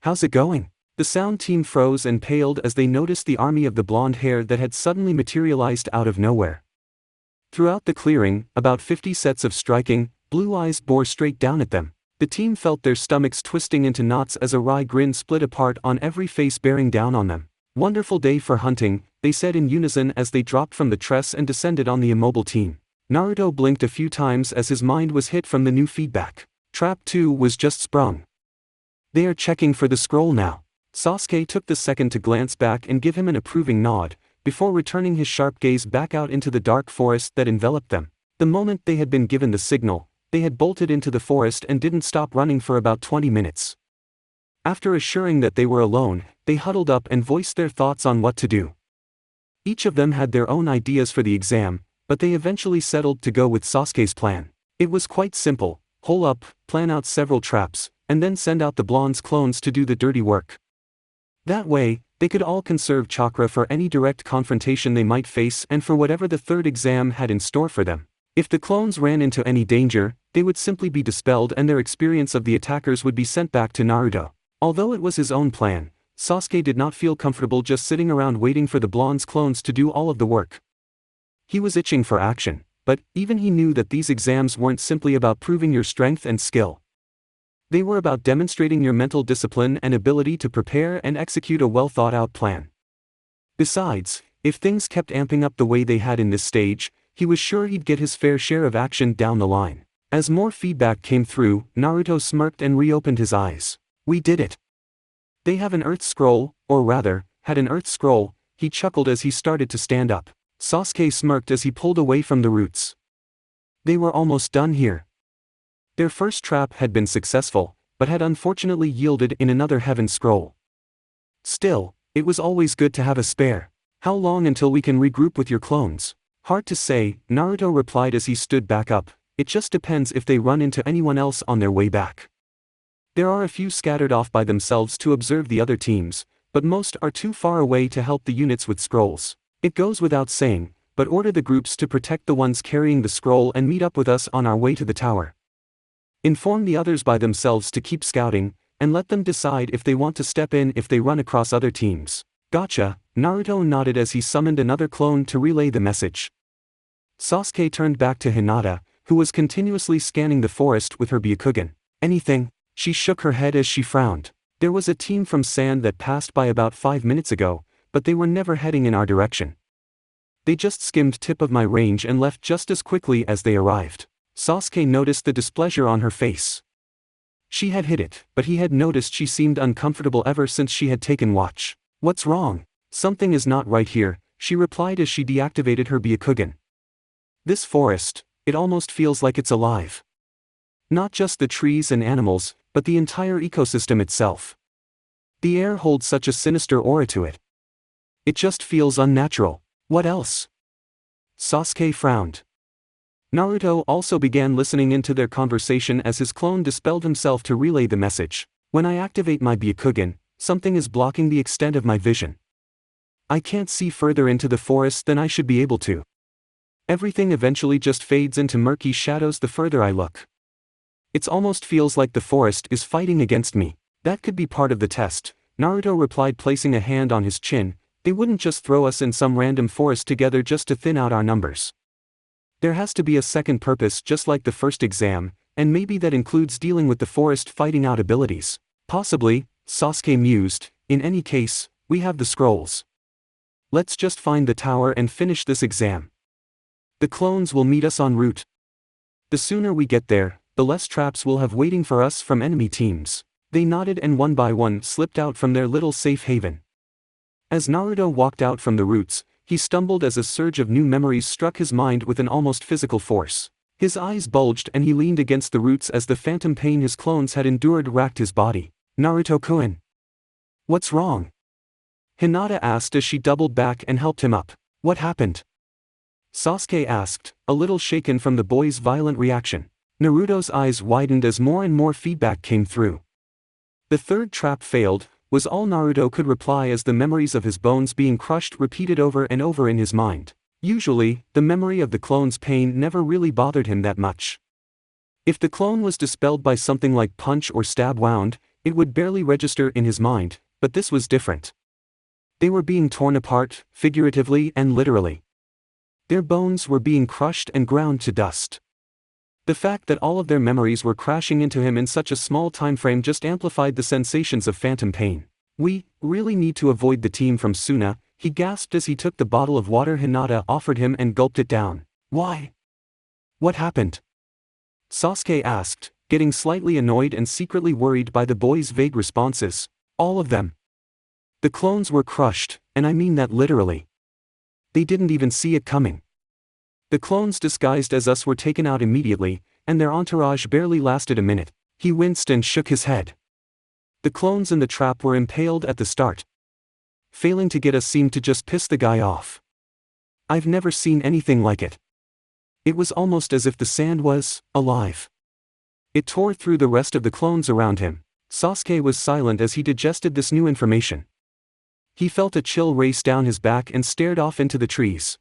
How's it going? The sound team froze and paled as they noticed the army of the blonde hair that had suddenly materialized out of nowhere. Throughout the clearing, about 50 sets of striking, blue eyes bore straight down at them. The team felt their stomachs twisting into knots as a wry grin split apart on every face bearing down on them. Wonderful day for hunting, they said in unison as they dropped from the tress and descended on the immobile team. Naruto blinked a few times as his mind was hit from the new feedback. Trap 2 was just sprung. They are checking for the scroll now. Sasuke took the second to glance back and give him an approving nod, before returning his sharp gaze back out into the dark forest that enveloped them. The moment they had been given the signal, they had bolted into the forest and didn't stop running for about 20 minutes. After assuring that they were alone, they huddled up and voiced their thoughts on what to do. Each of them had their own ideas for the exam, but they eventually settled to go with Sasuke's plan. It was quite simple: hole up, plan out several traps, and then send out the blonde's clones to do the dirty work. That way, they could all conserve chakra for any direct confrontation they might face and for whatever the third exam had in store for them. If the clones ran into any danger, they would simply be dispelled and their experience of the attackers would be sent back to Naruto. Although it was his own plan, Sasuke did not feel comfortable just sitting around waiting for the blonde's clones to do all of the work. He was itching for action, but even he knew that these exams weren't simply about proving your strength and skill. They were about demonstrating your mental discipline and ability to prepare and execute a well-thought-out plan. Besides, if things kept amping up the way they had in this stage, he was sure he'd get his fair share of action down the line. As more feedback came through, Naruto smirked and reopened his eyes. We did it. They have an Earth Scroll, or rather, had an Earth Scroll, he chuckled as he started to stand up. Sasuke smirked as he pulled away from the roots. They were almost done here. Their first trap had been successful, but had unfortunately yielded in another Heaven Scroll. Still, it was always good to have a spare. How long until we can regroup with your clones? Hard to say, Naruto replied as he stood back up. It just depends if they run into anyone else on their way back. There are a few scattered off by themselves to observe the other teams, but most are too far away to help the units with scrolls. It goes without saying, but order the groups to protect the ones carrying the scroll and meet up with us on our way to the tower. Inform the others by themselves to keep scouting, and let them decide if they want to step in if they run across other teams. Gotcha, Naruto nodded as he summoned another clone to relay the message. Sasuke turned back to Hinata, who was continuously scanning the forest with her Byakugan. Anything? She shook her head as she frowned. There was a team from Sand that passed by about 5 minutes ago, but they were never heading in our direction. They just skimmed tip of my range and left just as quickly as they arrived. Sasuke noticed the displeasure on her face. She had hit it, but he had noticed she seemed uncomfortable ever since she had taken watch. What's wrong? Something is not right here, she replied as she deactivated her Byakugan. This forest, it almost feels like it's alive. Not just the trees and animals, but the entire ecosystem itself. The air holds such a sinister aura to it. It just feels unnatural. What else? Sasuke frowned. Naruto also began listening into their conversation as his clone dispelled himself to relay the message. When I activate my Byakugan, something is blocking the extent of my vision. I can't see further into the forest than I should be able to. Everything eventually just fades into murky shadows the further I look. It almost feels like the forest is fighting against me. That could be part of the test, Naruto replied, placing a hand on his chin. They wouldn't just throw us in some random forest together just to thin out our numbers. There has to be a second purpose, just like the first exam, and maybe that includes dealing with the forest fighting out abilities. Possibly, Sasuke mused. In any case, we have the scrolls. Let's just find the tower and finish this exam. The clones will meet us en route. The sooner we get there, the less traps we'll have waiting for us from enemy teams. They nodded and one by one slipped out from their little safe haven. As Naruto walked out from the roots, he stumbled as a surge of new memories struck his mind with an almost physical force. His eyes bulged and he leaned against the roots as the phantom pain his clones had endured racked his body. Naruto-kun. What's wrong? Hinata asked as she doubled back and helped him up. What happened? Sasuke asked, a little shaken from the boy's violent reaction. Naruto's eyes widened as more and more feedback came through. The third trap failed, was all Naruto could reply as the memories of his bones being crushed repeated over and over in his mind. Usually, the memory of the clone's pain never really bothered him that much. If the clone was dispelled by something like punch or stab wound, it would barely register in his mind, but this was different. They were being torn apart, figuratively and literally. Their bones were being crushed and ground to dust. The fact that all of their memories were crashing into him in such a small time frame just amplified the sensations of phantom pain. We really need to avoid the team from Suna, he gasped as he took the bottle of water Hinata offered him and gulped it down. Why? What happened? Sasuke asked, getting slightly annoyed and secretly worried by the boy's vague responses. All of them. The clones were crushed, and I mean that literally. They didn't even see it coming. The clones disguised as us were taken out immediately, and their entourage barely lasted a minute. He winced and shook his head. The clones in the trap were impaled at the start. Failing to get us seemed to just piss the guy off. I've never seen anything like it. It was almost as if the sand was alive. It tore through the rest of the clones around him. Sasuke was silent as he digested this new information. He felt a chill race down his back and stared off into the trees.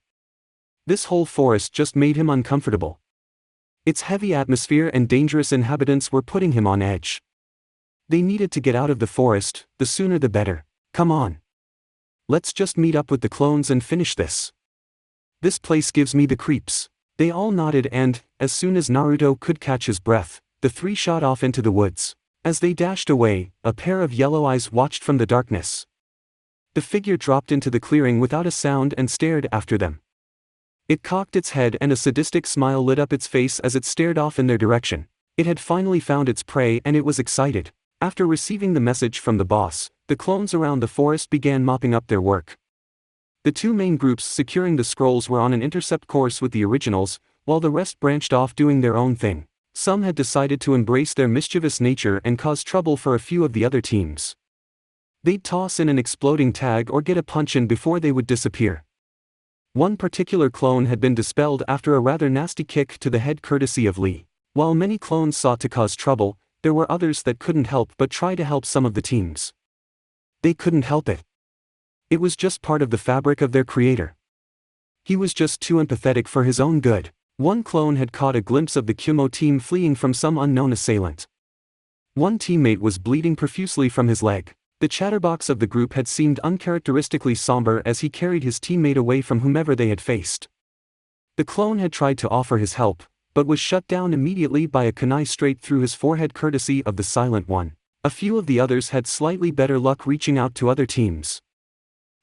This whole forest just made him uncomfortable. Its heavy atmosphere and dangerous inhabitants were putting him on edge. They needed to get out of the forest, the sooner the better. Come on. Let's just meet up with the clones and finish this. This place gives me the creeps. They all nodded and, as soon as Naruto could catch his breath, the three shot off into the woods. As they dashed away, a pair of yellow eyes watched from the darkness. The figure dropped into the clearing without a sound and stared after them. It cocked its head and a sadistic smile lit up its face as it stared off in their direction. It had finally found its prey and it was excited. After receiving the message from the boss, the clones around the forest began mopping up their work. The two main groups securing the scrolls were on an intercept course with the originals, while the rest branched off doing their own thing. Some had decided to embrace their mischievous nature and cause trouble for a few of the other teams. They'd toss in an exploding tag or get a punch in before they would disappear. One particular clone had been dispelled after a rather nasty kick to the head courtesy of Lee. While many clones sought to cause trouble, there were others that couldn't help but try to help some of the teams. They couldn't help it. It was just part of the fabric of their creator. He was just too empathetic for his own good. One clone had caught a glimpse of the Kumo team fleeing from some unknown assailant. One teammate was bleeding profusely from his leg. The chatterbox of the group had seemed uncharacteristically somber as he carried his teammate away from whomever they had faced. The clone had tried to offer his help, but was shut down immediately by a kunai straight through his forehead courtesy of the Silent One. A few of the others had slightly better luck reaching out to other teams.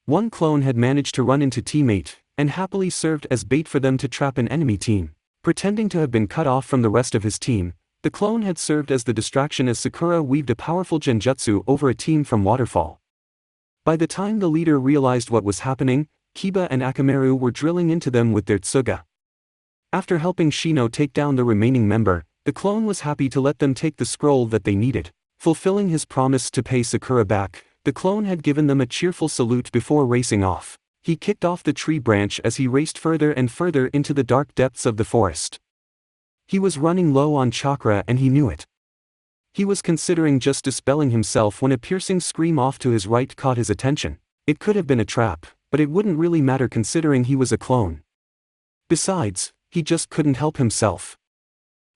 One clone had managed to run into teammate, and happily served as bait for them to trap an enemy team. Pretending to have been cut off from the rest of his team, the clone had served as the distraction as Sakura weaved a powerful genjutsu over a team from Waterfall. By the time the leader realized what was happening, Kiba and Akamaru were drilling into them with their tsuga. After helping Shino take down the remaining member, the clone was happy to let them take the scroll that they needed. Fulfilling his promise to pay Sakura back, the clone had given them a cheerful salute before racing off. He kicked off the tree branch as he raced further and further into the dark depths of the forest. He was running low on chakra and he knew it. He was considering just dispelling himself when a piercing scream off to his right caught his attention. It could have been a trap, but it wouldn't really matter considering he was a clone. Besides, he just couldn't help himself.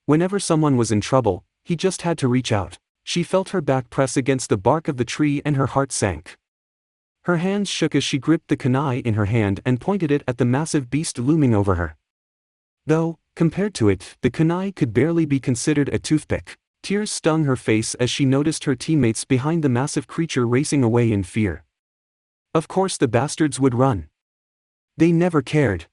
Whenever someone was in trouble, he just had to reach out. She felt her back press against the bark of the tree and her heart sank. Her hands shook as she gripped the kunai in her hand and pointed it at the massive beast looming over her. Though, compared to it, the kunai could barely be considered a toothpick. Tears stung her face as she noticed her teammates behind the massive creature racing away in fear. Of course the bastards would run. They never cared.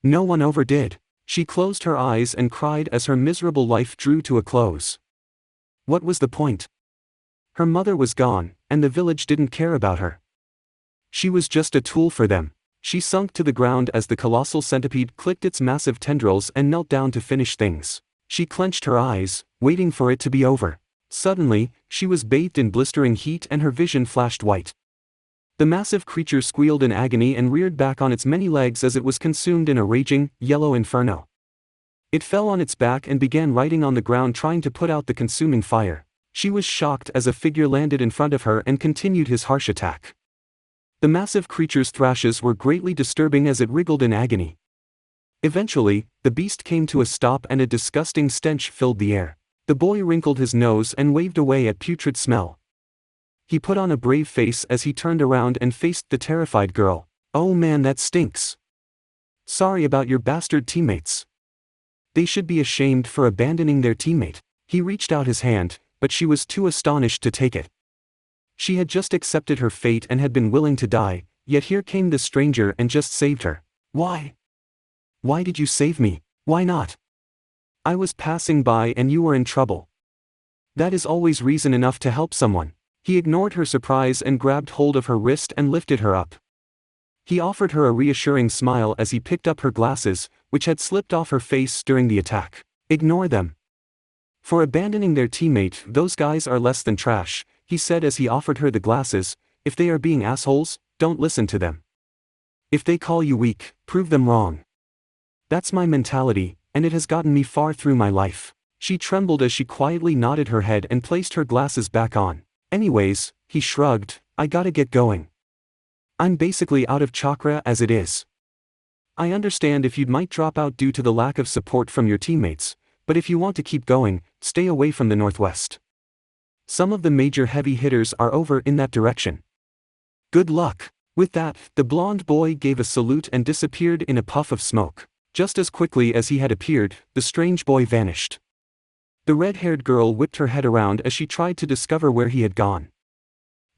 No one ever did. She closed her eyes and cried as her miserable life drew to a close. What was the point? Her mother was gone, and the village didn't care about her. She was just a tool for them. She sunk to the ground as the colossal centipede clicked its massive tendrils and knelt down to finish things. She clenched her eyes, waiting for it to be over. Suddenly, she was bathed in blistering heat and her vision flashed white. The massive creature squealed in agony and reared back on its many legs as it was consumed in a raging, yellow inferno. It fell on its back and began writhing on the ground trying to put out the consuming fire. She was shocked as a figure landed in front of her and continued his harsh attack. The massive creature's thrashes were greatly disturbing as it wriggled in agony. Eventually, the beast came to a stop and a disgusting stench filled the air. The boy wrinkled his nose and waved away at putrid smell. He put on a brave face as he turned around and faced the terrified girl. "Oh man, that stinks. Sorry about your bastard teammates. They should be ashamed for abandoning their teammate." He reached out his hand, but she was too astonished to take it. She had just accepted her fate and had been willing to die, yet here came this stranger and just saved her. Why? Why did you save me? Why not? I was passing by and you were in trouble. That is always reason enough to help someone. He ignored her surprise and grabbed hold of her wrist and lifted her up. He offered her a reassuring smile as he picked up her glasses, which had slipped off her face during the attack. Ignore them. For abandoning their teammate, those guys are less than trash, he said as he offered her the glasses. If they are being assholes, don't listen to them. If they call you weak, prove them wrong. That's my mentality, and it has gotten me far through my life. She trembled as she quietly nodded her head and placed her glasses back on. Anyways, he shrugged, I gotta get going. I'm basically out of chakra as it is. I understand if you might drop out due to the lack of support from your teammates, but if you want to keep going, stay away from the northwest. Some of the major heavy hitters are over in that direction. Good luck. With that, the blonde boy gave a salute and disappeared in a puff of smoke. Just as quickly as he had appeared, the strange boy vanished. The red-haired girl whipped her head around as she tried to discover where he had gone.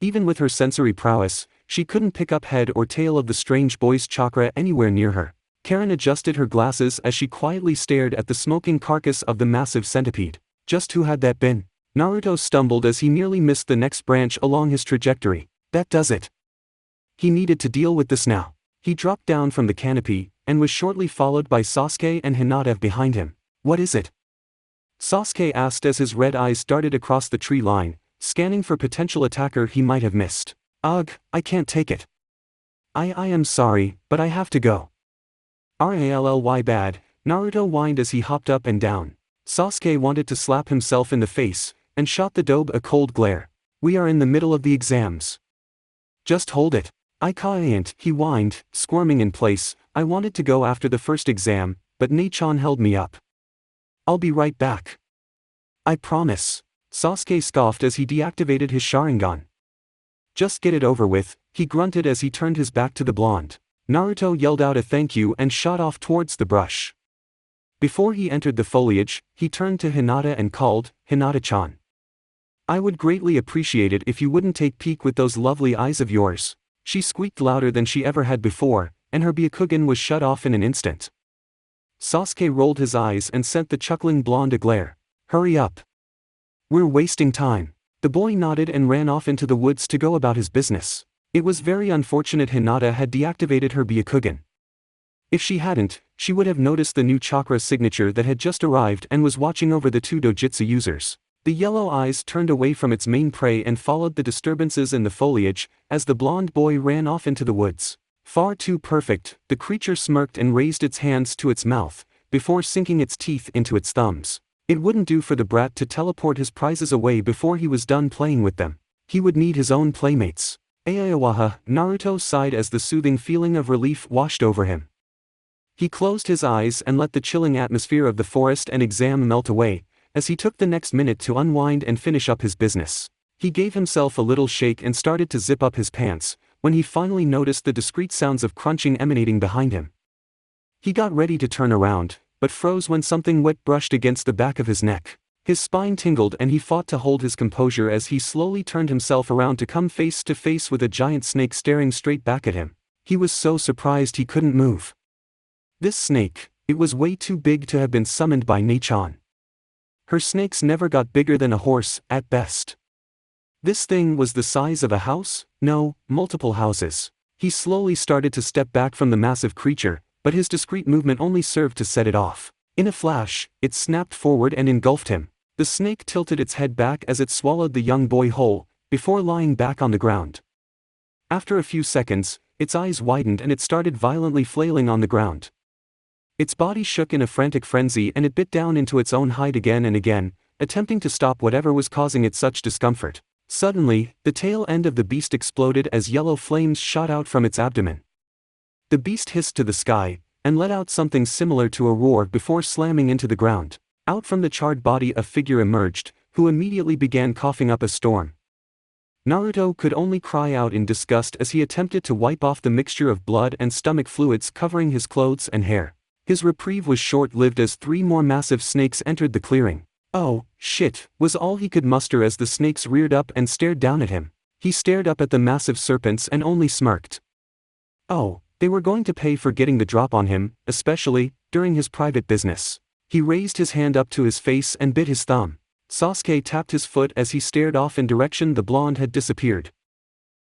Even with her sensory prowess, she couldn't pick up head or tail of the strange boy's chakra anywhere near her. Karen adjusted her glasses as she quietly stared at the smoking carcass of the massive centipede. Just who had that been? Naruto stumbled as he nearly missed the next branch along his trajectory. That does it. He needed to deal with this now. He dropped down from the canopy, and was shortly followed by Sasuke and Hinata behind him. What is it? Sasuke asked as his red eyes darted across the tree line, scanning for potential attacker he might have missed. Ugh, I can't take it. I am sorry, but I have to go. Rally bad, Naruto whined as he hopped up and down. Sasuke wanted to slap himself in the face, and shot the dobe a cold glare. We are in the middle of the exams. Just hold it. I can't, he whined, squirming in place. I wanted to go after the first exam, but Nachan held me up. I'll be right back. I promise. Sasuke scoffed as he deactivated his Sharingan. Just get it over with, he grunted as he turned his back to the blonde. Naruto yelled out a thank you and shot off towards the brush. Before he entered the foliage, he turned to Hinata and called, Hinata-chan. I would greatly appreciate it if you wouldn't take peek with those lovely eyes of yours. She squeaked louder than she ever had before, and her Byakugan was shut off in an instant. Sasuke rolled his eyes and sent the chuckling blonde a glare. Hurry up. We're wasting time. The boy nodded and ran off into the woods to go about his business. It was very unfortunate Hinata had deactivated her Byakugan. If she hadn't, she would have noticed the new chakra signature that had just arrived and was watching over the two dojutsu users. The yellow eyes turned away from its main prey and followed the disturbances in the foliage, as the blonde boy ran off into the woods. Far too perfect, the creature smirked and raised its hands to its mouth, before sinking its teeth into its thumbs. It wouldn't do for the brat to teleport his prizes away before he was done playing with them. He would need his own playmates. Ayawaha, Naruto sighed as the soothing feeling of relief washed over him. He closed his eyes and let the chilling atmosphere of the forest and exam melt away, as he took the next minute to unwind and finish up his business. He gave himself a little shake and started to zip up his pants, when he finally noticed the discreet sounds of crunching emanating behind him. He got ready to turn around, but froze when something wet brushed against the back of his neck. His spine tingled and he fought to hold his composure as he slowly turned himself around to come face to face with a giant snake staring straight back at him. He was so surprised he couldn't move. This snake, it was way too big to have been summoned by Nachan. Her snakes never got bigger than a horse, at best. This thing was the size of a house? No, multiple houses. He slowly started to step back from the massive creature, but his discreet movement only served to set it off. In a flash, it snapped forward and engulfed him. The snake tilted its head back as it swallowed the young boy whole, before lying back on the ground. After a few seconds, its eyes widened and it started violently flailing on the ground. Its body shook in a frantic frenzy and it bit down into its own hide again and again, attempting to stop whatever was causing it such discomfort. Suddenly, the tail end of the beast exploded as yellow flames shot out from its abdomen. The beast hissed to the sky, and let out something similar to a roar before slamming into the ground. Out from the charred body a figure emerged, who immediately began coughing up a storm. Naruto could only cry out in disgust as he attempted to wipe off the mixture of blood and stomach fluids covering his clothes and hair. His reprieve was short-lived as 3 more massive snakes entered the clearing. Oh, shit, was all he could muster as the snakes reared up and stared down at him. He stared up at the massive serpents and only smirked. Oh, they were going to pay for getting the drop on him, especially during his private business. He raised his hand up to his face and bit his thumb. Sasuke tapped his foot as he stared off in direction the blonde had disappeared.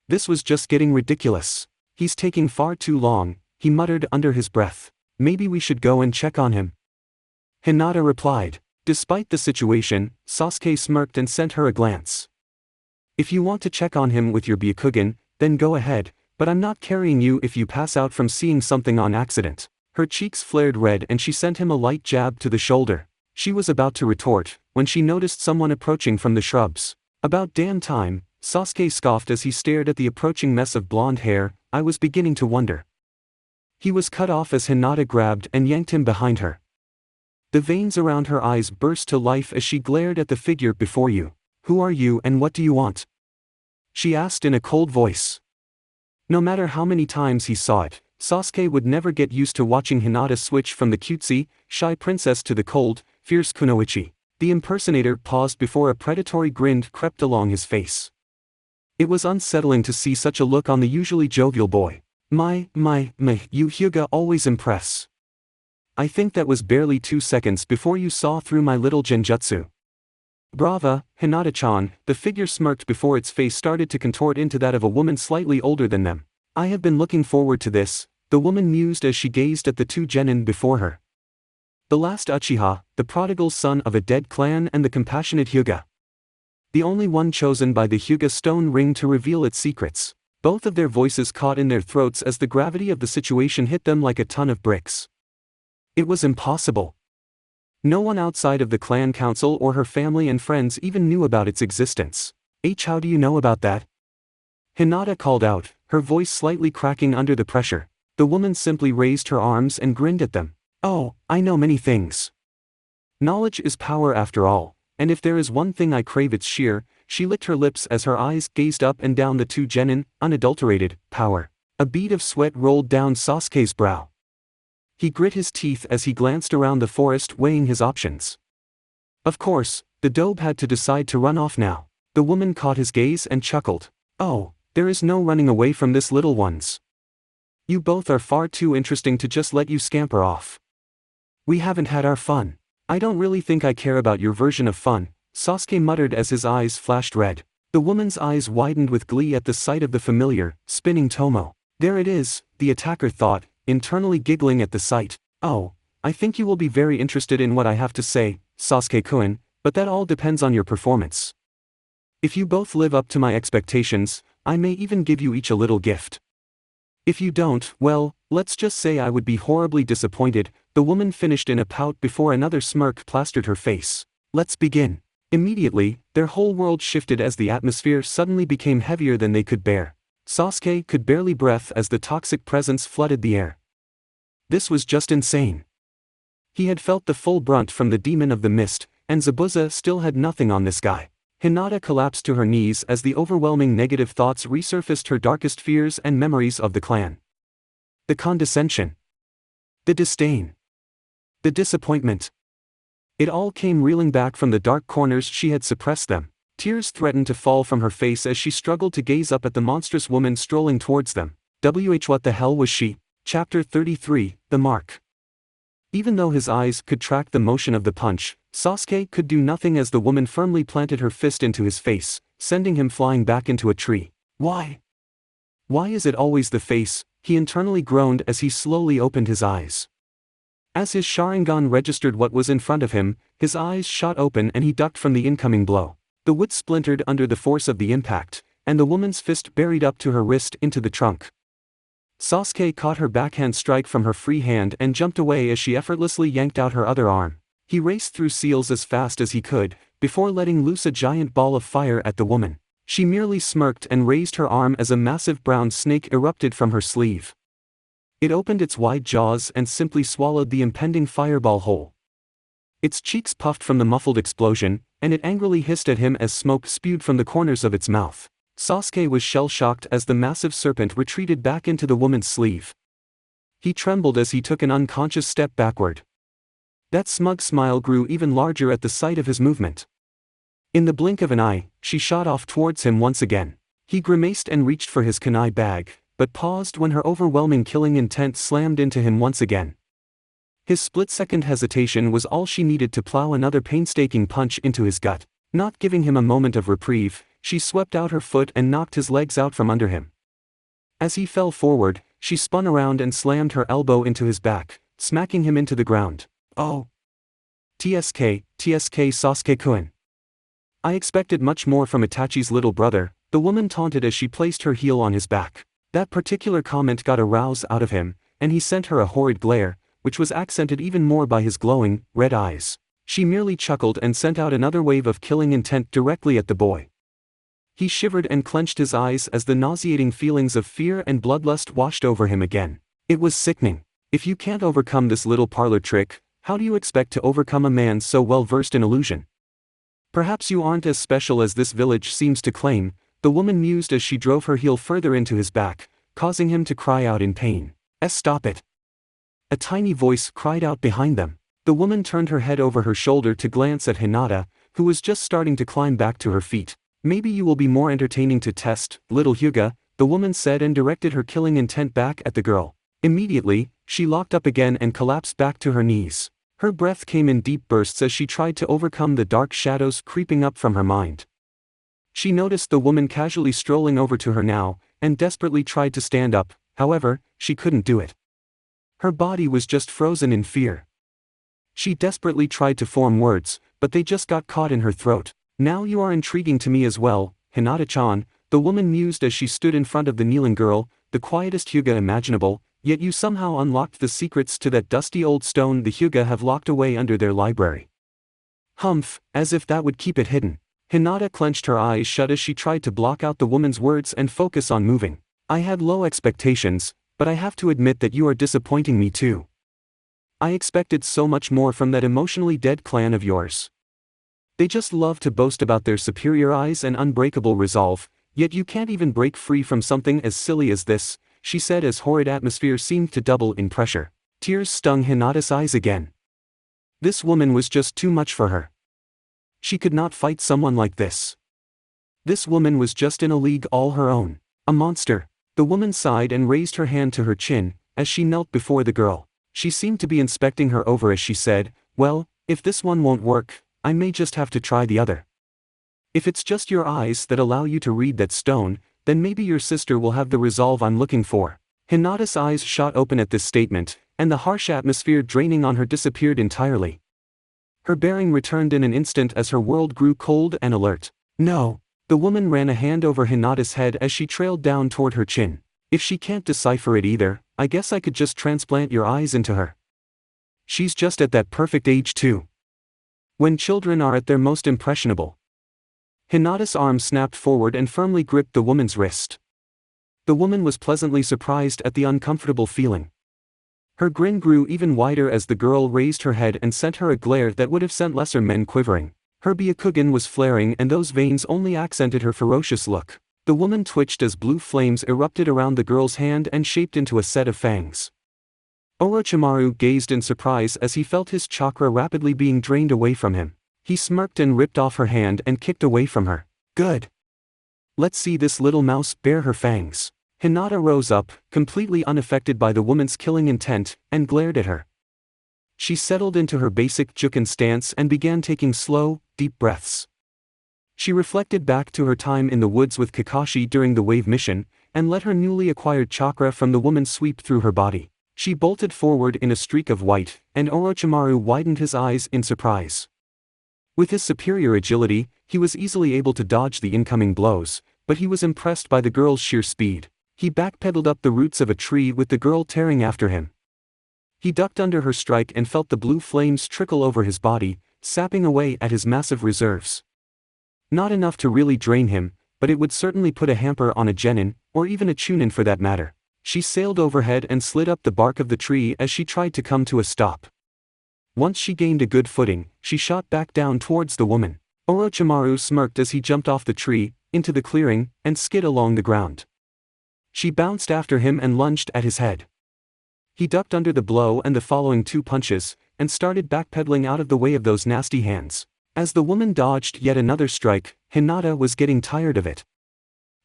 This was just getting ridiculous. He's taking far too long, he muttered under his breath. Maybe we should go and check on him. Hinata replied. Despite the situation, Sasuke smirked and sent her a glance. If you want to check on him with your Byakugan, then go ahead, but I'm not carrying you if you pass out from seeing something on accident. Her cheeks flared red and she sent him a light jab to the shoulder. She was about to retort, when she noticed someone approaching from the shrubs. About damn time, Sasuke scoffed as he stared at the approaching mess of blonde hair. I was beginning to wonder. He was cut off as Hinata grabbed and yanked him behind her. The veins around her eyes burst to life as she glared at the figure before you. Who are you and what do you want? She asked in a cold voice. No matter how many times he saw it, Sasuke would never get used to watching Hinata switch from the cutesy, shy princess to the cold, fierce kunoichi. The impersonator paused before a predatory grin crept along his face. It was unsettling to see such a look on the usually jovial boy. You Hyuga always impress. I think that was barely 2 seconds before you saw through my little genjutsu. Brava, Hinata-chan, the figure smirked before its face started to contort into that of a woman slightly older than them. I have been looking forward to this, the woman mused as she gazed at the two genin before her. The last Uchiha, the prodigal son of a dead clan and the compassionate Hyuga. The only one chosen by the Hyuga stone ring to reveal its secrets. Both of their voices caught in their throats as the gravity of the situation hit them like a ton of bricks. It was impossible. No one outside of the clan council or her family and friends even knew about its existence. How do you know about that? Hinata called out, her voice slightly cracking under the pressure. The woman simply raised her arms and grinned at them. Oh, I know many things. Knowledge is power after all, and if there is one thing I crave it's sheer. She licked her lips as her eyes gazed up and down the two genin, unadulterated, power. A bead of sweat rolled down Sasuke's brow. He grit his teeth as he glanced around the forest weighing his options. Of course, the dobe had to decide to run off now. The woman caught his gaze and chuckled. Oh, there is no running away from this little ones. You both are far too interesting to just let you scamper off. We haven't had our fun. I don't really think I care about your version of fun, Sasuke muttered as his eyes flashed red. The woman's eyes widened with glee at the sight of the familiar, spinning Tomo. There it is, the attacker thought, internally giggling at the sight. Oh, I think you will be very interested in what I have to say, Sasuke-kun, but that all depends on your performance. If you both live up to my expectations, I may even give you each a little gift. If you don't, well, let's just say I would be horribly disappointed, the woman finished in a pout before another smirk plastered her face. Let's begin. Immediately, their whole world shifted as the atmosphere suddenly became heavier than they could bear. Sasuke could barely breathe as the toxic presence flooded the air. This was just insane. He had felt the full brunt from the demon of the mist, and Zabuza still had nothing on this guy. Hinata collapsed to her knees as the overwhelming negative thoughts resurfaced her darkest fears and memories of the clan. The condescension. The disdain. The disappointment. It all came reeling back from the dark corners she had suppressed them. Tears threatened to fall from her face as she struggled to gaze up at the monstrous woman strolling towards them. What the hell was she? Chapter 33, The Mark. Even though his eyes could track the motion of the punch, Sasuke could do nothing as the woman firmly planted her fist into his face, sending him flying back into a tree. Why? Why is it always the face? He internally groaned as he slowly opened his eyes. As his Sharingan registered what was in front of him, his eyes shot open and he ducked from the incoming blow. The wood splintered under the force of the impact, and the woman's fist buried up to her wrist into the trunk. Sasuke caught her backhand strike from her free hand and jumped away as she effortlessly yanked out her other arm. He raced through seals as fast as he could, before letting loose a giant ball of fire at the woman. She merely smirked and raised her arm as a massive brown snake erupted from her sleeve. It opened its wide jaws and simply swallowed the impending fireball whole. Its cheeks puffed from the muffled explosion, and it angrily hissed at him as smoke spewed from the corners of its mouth. Sasuke was shell-shocked as the massive serpent retreated back into the woman's sleeve. He trembled as he took an unconscious step backward. That smug smile grew even larger at the sight of his movement. In the blink of an eye, she shot off towards him once again. He grimaced and reached for his kunai bag, but paused when her overwhelming killing intent slammed into him once again. His split-second hesitation was all she needed to plow another painstaking punch into his gut. Not giving him a moment of reprieve, she swept out her foot and knocked his legs out from under him. As he fell forward, she spun around and slammed her elbow into his back, smacking him into the ground. Oh! TSK Sasuke-kun. I expected much more from Itachi's little brother, the woman taunted as she placed her heel on his back. That particular comment got a rouse out of him, and he sent her a horrid glare, which was accented even more by his glowing, red eyes. She merely chuckled and sent out another wave of killing intent directly at the boy. He shivered and clenched his eyes as the nauseating feelings of fear and bloodlust washed over him again. It was sickening. If you can't overcome this little parlor trick, how do you expect to overcome a man so well versed in illusion? Perhaps you aren't as special as this village seems to claim, the woman mused as she drove her heel further into his back, causing him to cry out in pain. Stop it! A tiny voice cried out behind them. The woman turned her head over her shoulder to glance at Hinata, who was just starting to climb back to her feet. Maybe you will be more entertaining to test, little Hyuga, the woman said and directed her killing intent back at the girl. Immediately, she locked up again and collapsed back to her knees. Her breath came in deep bursts as she tried to overcome the dark shadows creeping up from her mind. She noticed the woman casually strolling over to her now, and desperately tried to stand up, however, she couldn't do it. Her body was just frozen in fear. She desperately tried to form words, but they just got caught in her throat. Now you are intriguing to me as well, Hinata-chan, the woman mused as she stood in front of the kneeling girl, the quietest Hyuga imaginable, yet you somehow unlocked the secrets to that dusty old stone the Hyuga have locked away under their library. Humph, as if that would keep it hidden. Hinata clenched her eyes shut as she tried to block out the woman's words and focus on moving. I had low expectations, but I have to admit that you are disappointing me too. I expected so much more from that emotionally dead clan of yours. They just love to boast about their superior eyes and unbreakable resolve, yet you can't even break free from something as silly as this, she said as horrid atmosphere seemed to double in pressure. Tears stung Hinata's eyes again. This woman was just too much for her. She could not fight someone like this. This woman was just in a league all her own. A monster. The woman sighed and raised her hand to her chin, as she knelt before the girl. She seemed to be inspecting her over as she said, well, if this one won't work, I may just have to try the other. If it's just your eyes that allow you to read that stone, then maybe your sister will have the resolve I'm looking for. Hinata's eyes shot open at this statement, and the harsh atmosphere draining on her disappeared entirely. Her bearing returned in an instant as her world grew cold and alert. No. The woman ran a hand over Hinata's head as she trailed down toward her chin. If she can't decipher it either, I guess I could just transplant your eyes into her. She's just at that perfect age too. When children are at their most impressionable. Hinata's arm snapped forward and firmly gripped the woman's wrist. The woman was pleasantly surprised at the uncomfortable feeling. Her grin grew even wider as the girl raised her head and sent her a glare that would have sent lesser men quivering. Her Byakugan was flaring and those veins only accented her ferocious look. The woman twitched as blue flames erupted around the girl's hand and shaped into a set of fangs. Orochimaru gazed in surprise as he felt his chakra rapidly being drained away from him. He smirked and ripped off her hand and kicked away from her. Good. Let's see this little mouse bare her fangs. Hinata rose up, completely unaffected by the woman's killing intent, and glared at her. She settled into her basic Juken stance and began taking slow, deep breaths. She reflected back to her time in the woods with Kakashi during the wave mission, and let her newly acquired chakra from the woman sweep through her body. She bolted forward in a streak of white, and Orochimaru widened his eyes in surprise. With his superior agility, he was easily able to dodge the incoming blows, but he was impressed by the girl's sheer speed. He backpedaled up the roots of a tree with the girl tearing after him. He ducked under her strike and felt the blue flames trickle over his body, sapping away at his massive reserves. Not enough to really drain him, but it would certainly put a hamper on a genin, or even a chunin for that matter. She sailed overhead and slid up the bark of the tree as she tried to come to a stop. Once she gained a good footing, she shot back down towards the woman. Orochimaru smirked as he jumped off the tree, into the clearing, and skid along the ground. She bounced after him and lunged at his head. He ducked under the blow and the following two punches, and started backpedaling out of the way of those nasty hands. As the woman dodged yet another strike, Hinata was getting tired of it.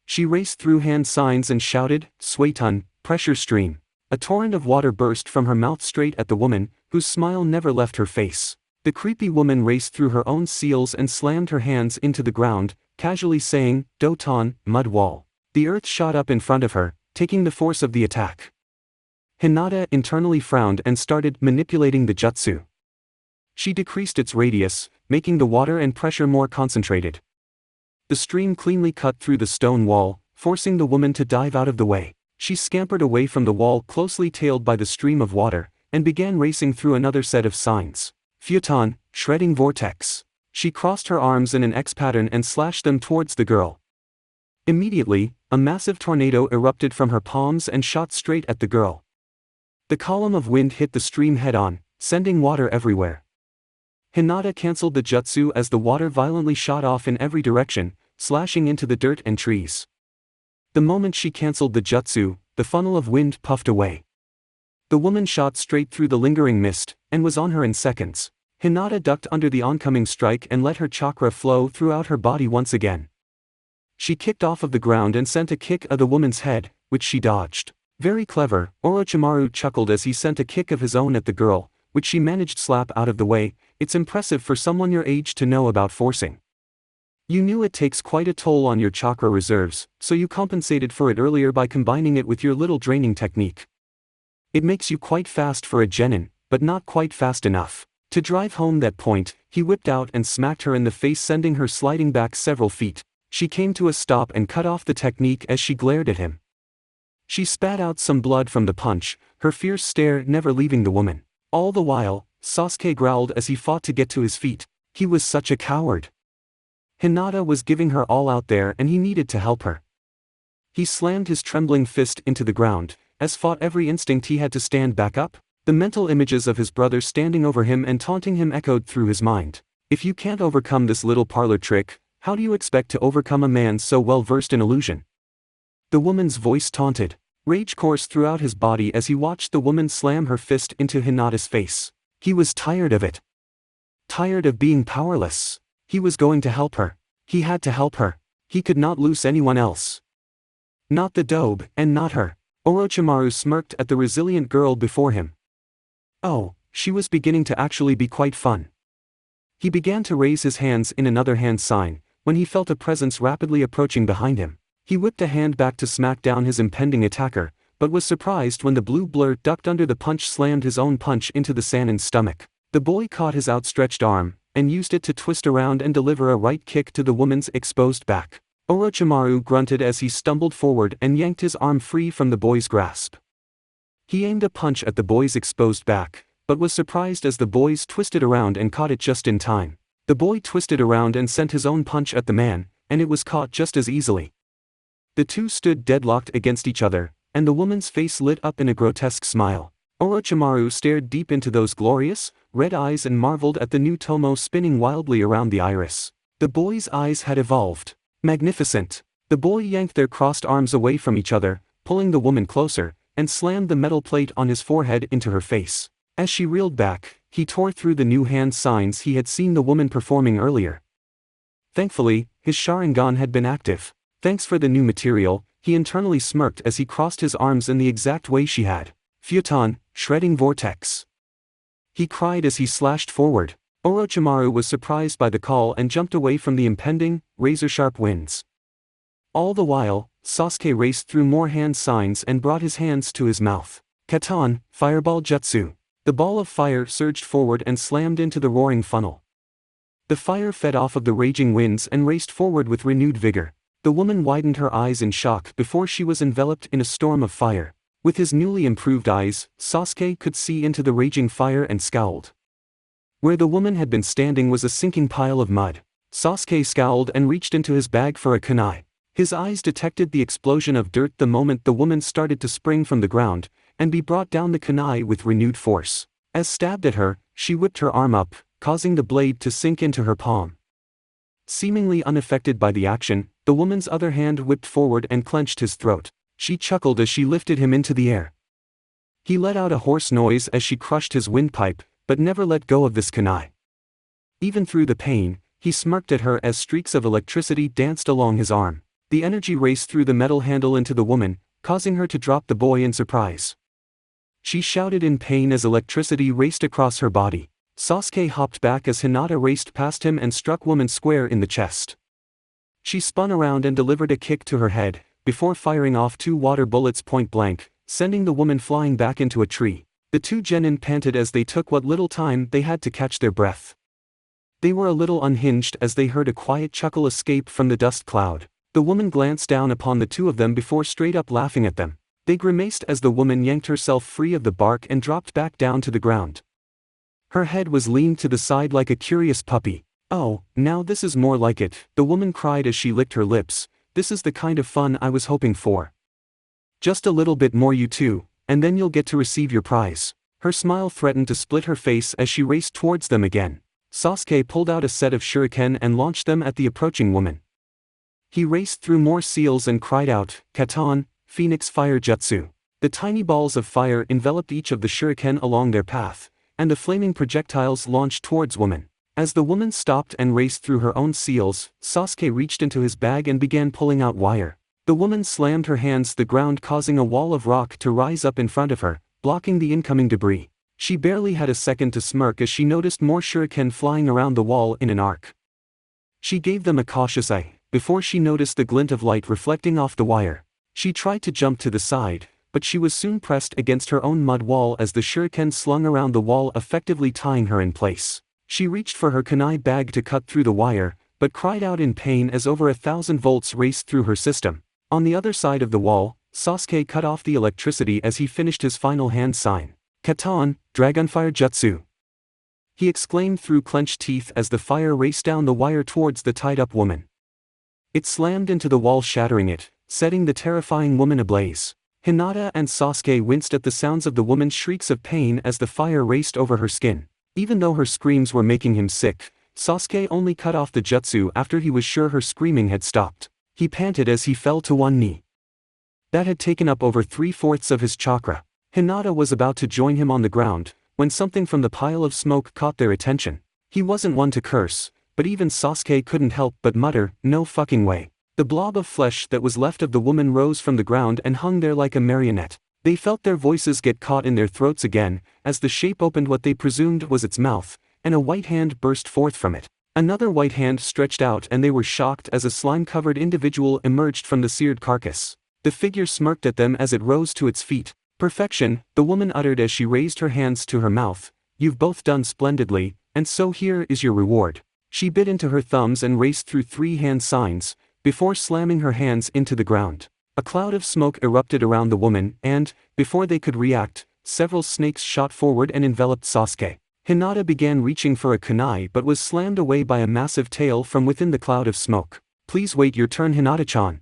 She raced through hand signs and shouted, "Suiton, pressure stream." A torrent of water burst from her mouth straight at the woman, whose smile never left her face. The creepy woman raced through her own seals and slammed her hands into the ground, casually saying, "Doton, mud wall." The earth shot up in front of her, taking the force of the attack. Hinata internally frowned and started manipulating the jutsu. She decreased its radius, making the water and pressure more concentrated. The stream cleanly cut through the stone wall, forcing the woman to dive out of the way. She scampered away from the wall closely tailed by the stream of water, and began racing through another set of signs. Futon, shredding vortex. She crossed her arms in an X pattern and slashed them towards the girl. Immediately, a massive tornado erupted from her palms and shot straight at the girl. The column of wind hit the stream head-on, sending water everywhere. Hinata cancelled the jutsu as the water violently shot off in every direction, slashing into the dirt and trees. The moment she cancelled the jutsu, the funnel of wind puffed away. The woman shot straight through the lingering mist, and was on her in seconds. Hinata ducked under the oncoming strike and let her chakra flow throughout her body once again. She kicked off of the ground and sent a kick at the woman's head, which she dodged. Very clever, Orochimaru chuckled as he sent a kick of his own at the girl, which she managed slap out of the way. It's impressive for someone your age to know about forcing. You knew it takes quite a toll on your chakra reserves, so you compensated for it earlier by combining it with your little draining technique. It makes you quite fast for a genin, but not quite fast enough. To drive home that point, he whipped out and smacked her in the face, sending her sliding back several feet. She came to a stop and cut off the technique as she glared at him. She spat out some blood from the punch, her fierce stare never leaving the woman. All the while, Sasuke growled as he fought to get to his feet. He was such a coward. Hinata was giving her all out there and he needed to help her. He slammed his trembling fist into the ground, as fought every instinct he had to stand back up. The mental images of his brother standing over him and taunting him echoed through his mind. If you can't overcome this little parlor trick, how do you expect to overcome a man so well versed in illusion? The woman's voice taunted. Rage coursed throughout his body as he watched the woman slam her fist into Hinata's face. He was tired of it. Tired of being powerless. He was going to help her. He had to help her. He could not lose anyone else. Not the dobe, and not her. Orochimaru smirked at the resilient girl before him. Oh, she was beginning to actually be quite fun. He began to raise his hands in another hand sign, when he felt a presence rapidly approaching behind him. He whipped a hand back to smack down his impending attacker, but was surprised when the blue blur ducked under the punch slammed his own punch into the Sannin's stomach. The boy caught his outstretched arm, and used it to twist around and deliver a right kick to the woman's exposed back. Orochimaru grunted as he stumbled forward and yanked his arm free from the boy's grasp. He aimed a punch at the boy's exposed back, but was surprised as the boys twisted around and caught it just in time. The boy twisted around and sent his own punch at the man, and it was caught just as easily. The two stood deadlocked against each other, and the woman's face lit up in a grotesque smile. Orochimaru stared deep into those glorious, red eyes and marveled at the new tomo spinning wildly around the iris. The boy's eyes had evolved. Magnificent. The boy yanked their crossed arms away from each other, pulling the woman closer, and slammed the metal plate on his forehead into her face. As she reeled back, he tore through the new hand signs he had seen the woman performing earlier. Thankfully, his Sharingan had been active. Thanks for the new material, he internally smirked as he crossed his arms in the exact way she had. Futon, shredding vortex. He cried as he slashed forward. Orochimaru was surprised by the call and jumped away from the impending, razor-sharp winds. All the while, Sasuke raced through more hand signs and brought his hands to his mouth. Katan, Fireball Jutsu. The ball of fire surged forward and slammed into the roaring funnel. The fire fed off of the raging winds and raced forward with renewed vigor. The woman widened her eyes in shock before she was enveloped in a storm of fire. With his newly improved eyes, Sasuke could see into the raging fire and scowled. Where the woman had been standing was a sinking pile of mud. Sasuke scowled and reached into his bag for a kunai. His eyes detected the explosion of dirt the moment the woman started to spring from the ground, and be brought down the kunai with renewed force. As stabbed at her, she whipped her arm up, causing the blade to sink into her palm. Seemingly unaffected by the action, the woman's other hand whipped forward and clenched his throat. She chuckled as she lifted him into the air. He let out a hoarse noise as she crushed his windpipe, but never let go of this kunai. Even through the pain, he smirked at her as streaks of electricity danced along his arm. The energy raced through the metal handle into the woman, causing her to drop the boy in surprise. She shouted in pain as electricity raced across her body. Sasuke hopped back as Hinata raced past him and struck woman square in the chest. She spun around and delivered a kick to her head, before firing off 2 water bullets point blank, sending the woman flying back into a tree. The 2 genin panted as they took what little time they had to catch their breath. They were a little unhinged as they heard a quiet chuckle escape from the dust cloud. The woman glanced down upon the 2 of them before straight up laughing at them. They grimaced as the woman yanked herself free of the bark and dropped back down to the ground. Her head was leaned to the side like a curious puppy. "Oh, now this is more like it," the woman cried as she licked her lips. "This is the kind of fun I was hoping for. Just a little bit more you two, and then you'll get to receive your prize." Her smile threatened to split her face as she raced towards them again. Sasuke pulled out a set of shuriken and launched them at the approaching woman. He raced through more seals and cried out, "Katan, Phoenix Fire Jutsu. The tiny balls of fire enveloped each of the shuriken along their path, and the flaming projectiles launched towards woman. As the woman stopped and raced through her own seals, Sasuke reached into his bag and began pulling out wire. The woman slammed her hands to the ground, causing a wall of rock to rise up in front of her, blocking the incoming debris. She barely had a second to smirk as she noticed more shuriken flying around the wall in an arc. She gave them a cautious eye, before she noticed the glint of light reflecting off the wire. She tried to jump to the side, but she was soon pressed against her own mud wall as the shuriken slung around the wall, effectively tying her in place. She reached for her kunai bag to cut through the wire, but cried out in pain as over 1,000 volts raced through her system. On the other side of the wall, Sasuke cut off the electricity as he finished his final hand sign. Katon, Dragonfire Jutsu. He exclaimed through clenched teeth as the fire raced down the wire towards the tied-up woman. It slammed into the wall, shattering it, setting the terrifying woman ablaze. Hinata and Sasuke winced at the sounds of the woman's shrieks of pain as the fire raced over her skin. Even though her screams were making him sick, Sasuke only cut off the jutsu after he was sure her screaming had stopped. He panted as he fell to one knee. That had taken up over 3/4 of his chakra. Hinata was about to join him on the ground, when something from the pile of smoke caught their attention. He wasn't one to curse, but even Sasuke couldn't help but mutter, "No fucking way." The blob of flesh that was left of the woman rose from the ground and hung there like a marionette. They felt their voices get caught in their throats again, as the shape opened what they presumed was its mouth, and a white hand burst forth from it. Another white hand stretched out and they were shocked as a slime-covered individual emerged from the seared carcass. The figure smirked at them as it rose to its feet. "Perfection," the woman uttered as she raised her hands to her mouth. "You've both done splendidly, and so here is your reward." She bit into her thumbs and raced through 3 hand signs, before slamming her hands into the ground. A cloud of smoke erupted around the woman and, before they could react, several snakes shot forward and enveloped Sasuke. Hinata began reaching for a kunai but was slammed away by a massive tail from within the cloud of smoke. "Please wait your turn, Hinata-chan.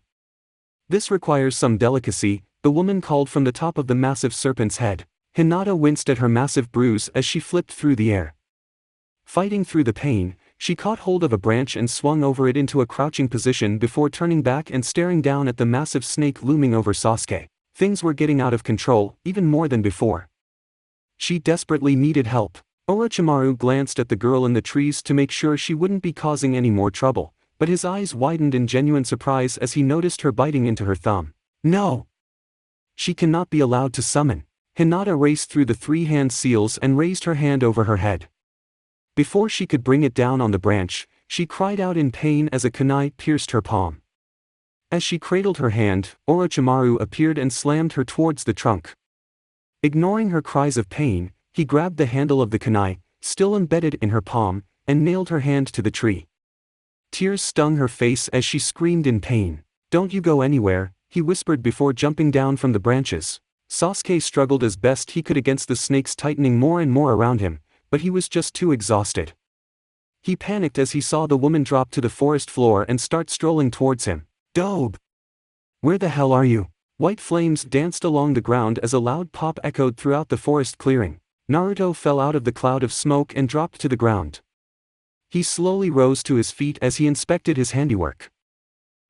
This requires some delicacy," the woman called from the top of the massive serpent's head. Hinata winced at her massive bruise as she flipped through the air. Fighting through the pain, she caught hold of a branch and swung over it into a crouching position before turning back and staring down at the massive snake looming over Sasuke. Things were getting out of control, even more than before. She desperately needed help. Orochimaru glanced at the girl in the trees to make sure she wouldn't be causing any more trouble, but his eyes widened in genuine surprise as he noticed her biting into her thumb. "No! She cannot be allowed to summon." Hinata raced through the 3 hand seals and raised her hand over her head. Before she could bring it down on the branch, she cried out in pain as a kunai pierced her palm. As she cradled her hand, Orochimaru appeared and slammed her towards the trunk. Ignoring her cries of pain, he grabbed the handle of the kunai, still embedded in her palm, and nailed her hand to the tree. Tears stung her face as she screamed in pain. "Don't you go anywhere," he whispered before jumping down from the branches. Sasuke struggled as best he could against the snakes tightening more and more around him, but he was just too exhausted. He panicked as he saw the woman drop to the forest floor and start strolling towards him. "Dobe! Where the hell are you?" White flames danced along the ground as a loud pop echoed throughout the forest clearing. Naruto fell out of the cloud of smoke and dropped to the ground. He slowly rose to his feet as he inspected his handiwork.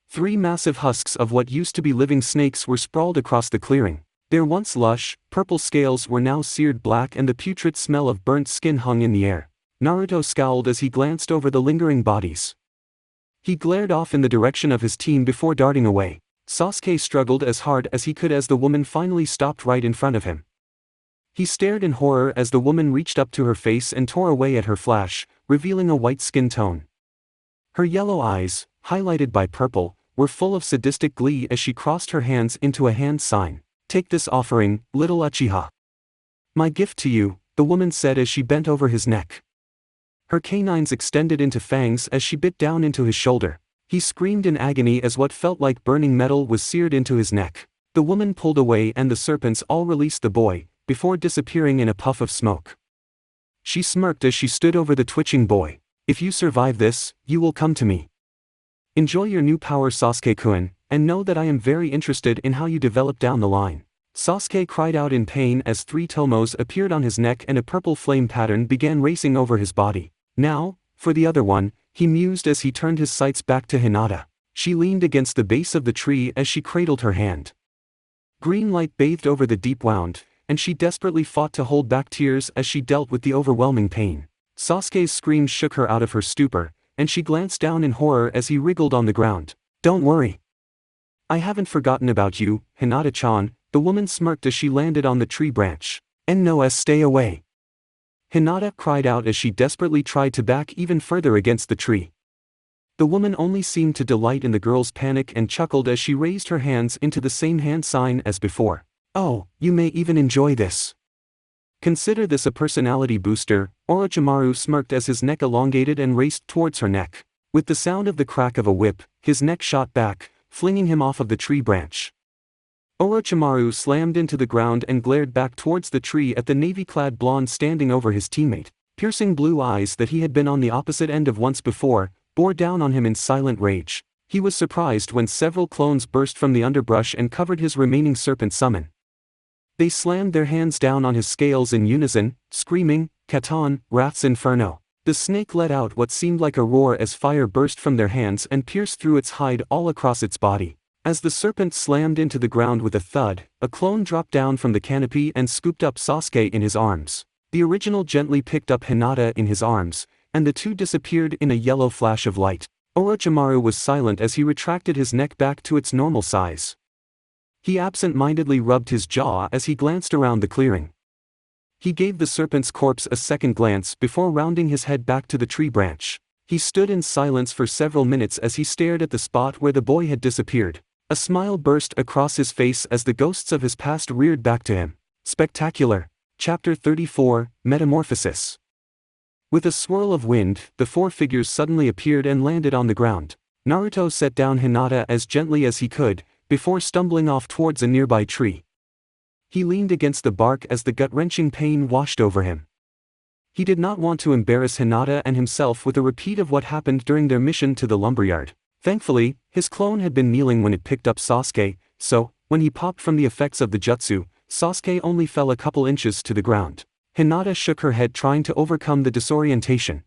3 massive husks of what used to be living snakes were sprawled across the clearing. Their once lush, purple scales were now seared black and the putrid smell of burnt skin hung in the air. Naruto scowled as he glanced over the lingering bodies. He glared off in the direction of his team before darting away. Sasuke struggled as hard as he could as the woman finally stopped right in front of him. He stared in horror as the woman reached up to her face and tore away at her flash, revealing a white skin tone. Her yellow eyes, highlighted by purple, were full of sadistic glee as she crossed her hands into a hand sign. "Take this offering, little Uchiha. My gift to you," the woman said as she bent over his neck. Her canines extended into fangs as she bit down into his shoulder. He screamed in agony as what felt like burning metal was seared into his neck. The woman pulled away and the serpents all released the boy, before disappearing in a puff of smoke. She smirked as she stood over the twitching boy. "If you survive this, you will come to me. Enjoy your new power, Sasuke-kun, and know that I am very interested in how you develop down the line." Sasuke cried out in pain as 3 tomos appeared on his neck and a purple flame pattern began racing over his body. "Now, for the other one," he mused as he turned his sights back to Hinata. She leaned against the base of the tree as she cradled her hand. Green light bathed over the deep wound, and she desperately fought to hold back tears as she dealt with the overwhelming pain. Sasuke's screams shook her out of her stupor, and she glanced down in horror as he wriggled on the ground. "Don't worry. I haven't forgotten about you, Hinata-chan," the woman smirked as she landed on the tree branch. "No, stay away." Hinata cried out as she desperately tried to back even further against the tree. The woman only seemed to delight in the girl's panic and chuckled as she raised her hands into the same hand sign as before. "Oh, you may even enjoy this. Consider this a personality booster," Orochimaru smirked as his neck elongated and raced towards her neck. With the sound of the crack of a whip, his neck shot back, flinging him off of the tree branch. Orochimaru slammed into the ground and glared back towards the tree at the navy-clad blonde standing over his teammate. Piercing blue eyes that he had been on the opposite end of once before, bore down on him in silent rage. He was surprised when several clones burst from the underbrush and covered his remaining serpent summon. They slammed their hands down on his scales in unison, screaming, "Katon, Wrath's Inferno." The snake let out what seemed like a roar as fire burst from their hands and pierced through its hide all across its body. As the serpent slammed into the ground with a thud, a clone dropped down from the canopy and scooped up Sasuke in his arms. The original gently picked up Hinata in his arms, and the two disappeared in a yellow flash of light. Orochimaru was silent as he retracted his neck back to its normal size. He absent-mindedly rubbed his jaw as he glanced around the clearing. He gave the serpent's corpse a second glance before rounding his head back to the tree branch. He stood in silence for several minutes as he stared at the spot where the boy had disappeared. A smile burst across his face as the ghosts of his past reared back to him. Spectacular. Chapter 34, Metamorphosis. With a swirl of wind, the four figures suddenly appeared and landed on the ground. Naruto set down Hinata as gently as he could, before stumbling off towards a nearby tree. He leaned against the bark as the gut-wrenching pain washed over him. He did not want to embarrass Hinata and himself with a repeat of what happened during their mission to the lumberyard. Thankfully, his clone had been kneeling when it picked up Sasuke, so, when he popped from the effects of the jutsu, Sasuke only fell a couple inches to the ground. Hinata shook her head trying to overcome the disorientation.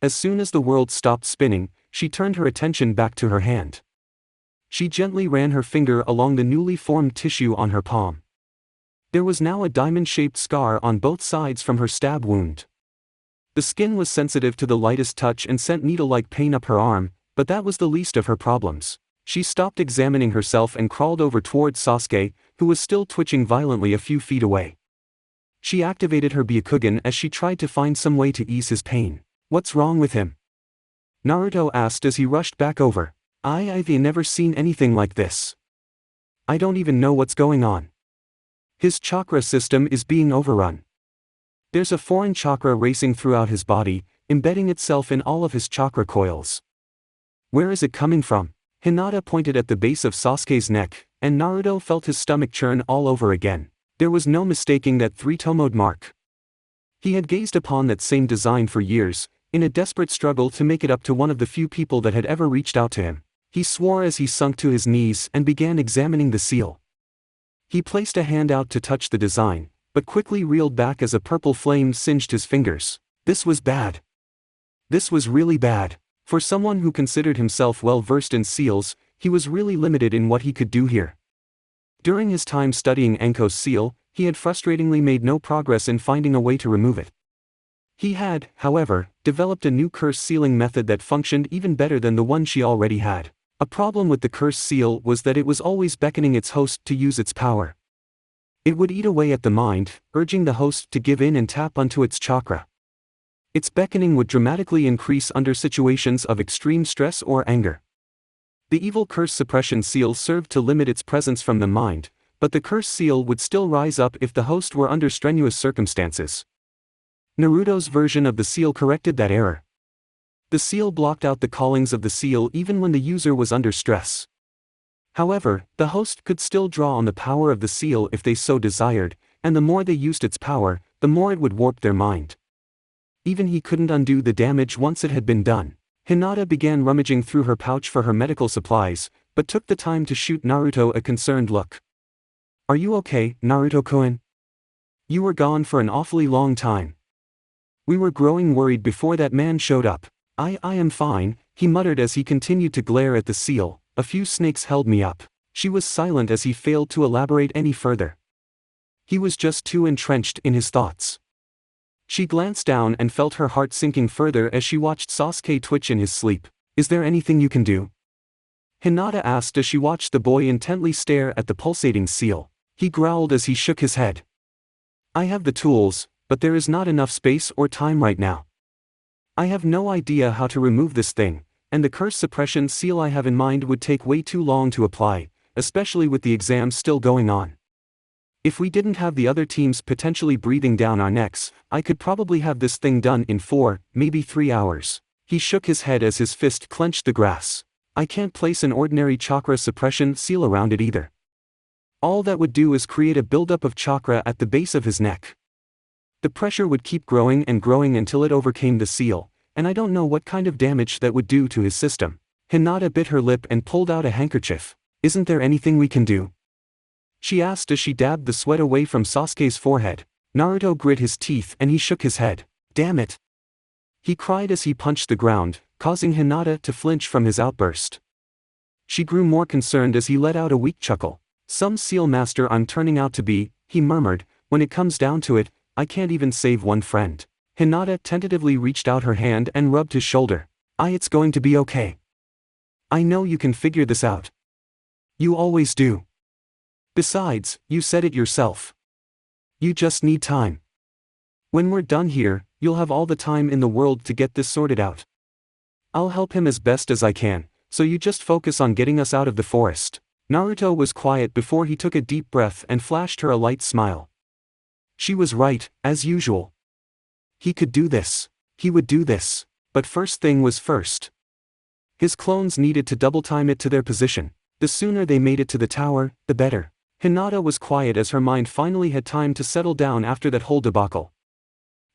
As soon as the world stopped spinning, she turned her attention back to her hand. She gently ran her finger along the newly formed tissue on her palm. There was now a diamond-shaped scar on both sides from her stab wound. The skin was sensitive to the lightest touch and sent needle-like pain up her arm, but that was the least of her problems. She stopped examining herself and crawled over towards Sasuke, who was still twitching violently a few feet away. She activated her Byakugan as she tried to find some way to ease his pain. "What's wrong with him?" Naruto asked as he rushed back over. I've never seen anything like this. I don't even know what's going on. His chakra system is being overrun. There's a foreign chakra racing throughout his body, embedding itself in all of his chakra coils. Where is it coming from? Hinata pointed at the base of Sasuke's neck, and Naruto felt his stomach churn all over again. There was no mistaking that three-tomoed mark. He had gazed upon that same design for years, in a desperate struggle to make it up to one of the few people that had ever reached out to him. He swore as he sunk to his knees and began examining the seal. He placed a hand out to touch the design, but quickly reeled back as a purple flame singed his fingers. This was bad. This was really bad. For someone who considered himself well-versed in seals, he was really limited in what he could do here. During his time studying Anko's seal, he had frustratingly made no progress in finding a way to remove it. He had, however, developed a new curse sealing method that functioned even better than the one she already had. A problem with the curse seal was that it was always beckoning its host to use its power. It would eat away at the mind, urging the host to give in and tap onto its chakra. Its beckoning would dramatically increase under situations of extreme stress or anger. The evil curse suppression seal served to limit its presence from the mind, but the curse seal would still rise up if the host were under strenuous circumstances. Naruto's version of the seal corrected that error. The seal blocked out the callings of the seal even when the user was under stress. However, the host could still draw on the power of the seal if they so desired, and the more they used its power, the more it would warp their mind. Even he couldn't undo the damage once it had been done. Hinata began rummaging through her pouch for her medical supplies, but took the time to shoot Naruto a concerned look. "Are you okay, Naruto-kun? You were gone for an awfully long time. We were growing worried before that man showed up." I am fine," he muttered as he continued to glare at the seal. "A few snakes held me up." She was silent as he failed to elaborate any further. He was just too entrenched in his thoughts. She glanced down and felt her heart sinking further as she watched Sasuke twitch in his sleep. Is there anything you can do? Hinata asked as she watched the boy intently stare at the pulsating seal. He growled as he shook his head. I have the tools, but there is not enough space or time right now. I have no idea how to remove this thing, and the curse suppression seal I have in mind would take way too long to apply, especially with the exams still going on. If we didn't have the other teams potentially breathing down our necks, I could probably have this thing done in 4, maybe 3 hours. He shook his head as his fist clenched the grass. I can't place an ordinary chakra suppression seal around it either. All that would do is create a buildup of chakra at the base of his neck. The pressure would keep growing and growing until it overcame the seal, and I don't know what kind of damage that would do to his system. Hinata bit her lip and pulled out a handkerchief. Isn't there anything we can do? She asked as she dabbed the sweat away from Sasuke's forehead. Naruto grit his teeth and he shook his head. Damn it! He cried as he punched the ground, causing Hinata to flinch from his outburst. She grew more concerned as he let out a weak chuckle. Some seal master I'm turning out to be, he murmured. When it comes down to it, I can't even save one friend. Hinata tentatively reached out her hand and rubbed his shoulder. It's going to be okay. I know you can figure this out. You always do. Besides, you said it yourself. You just need time. When we're done here, you'll have all the time in the world to get this sorted out. I'll help him as best as I can, so you just focus on getting us out of the forest. Naruto was quiet before he took a deep breath and flashed her a light smile. She was right, as usual. He could do this. He would do this. But first thing was first. His clones needed to double time it to their position. The sooner they made it to the tower, the better. Hinata was quiet as her mind finally had time to settle down after that whole debacle.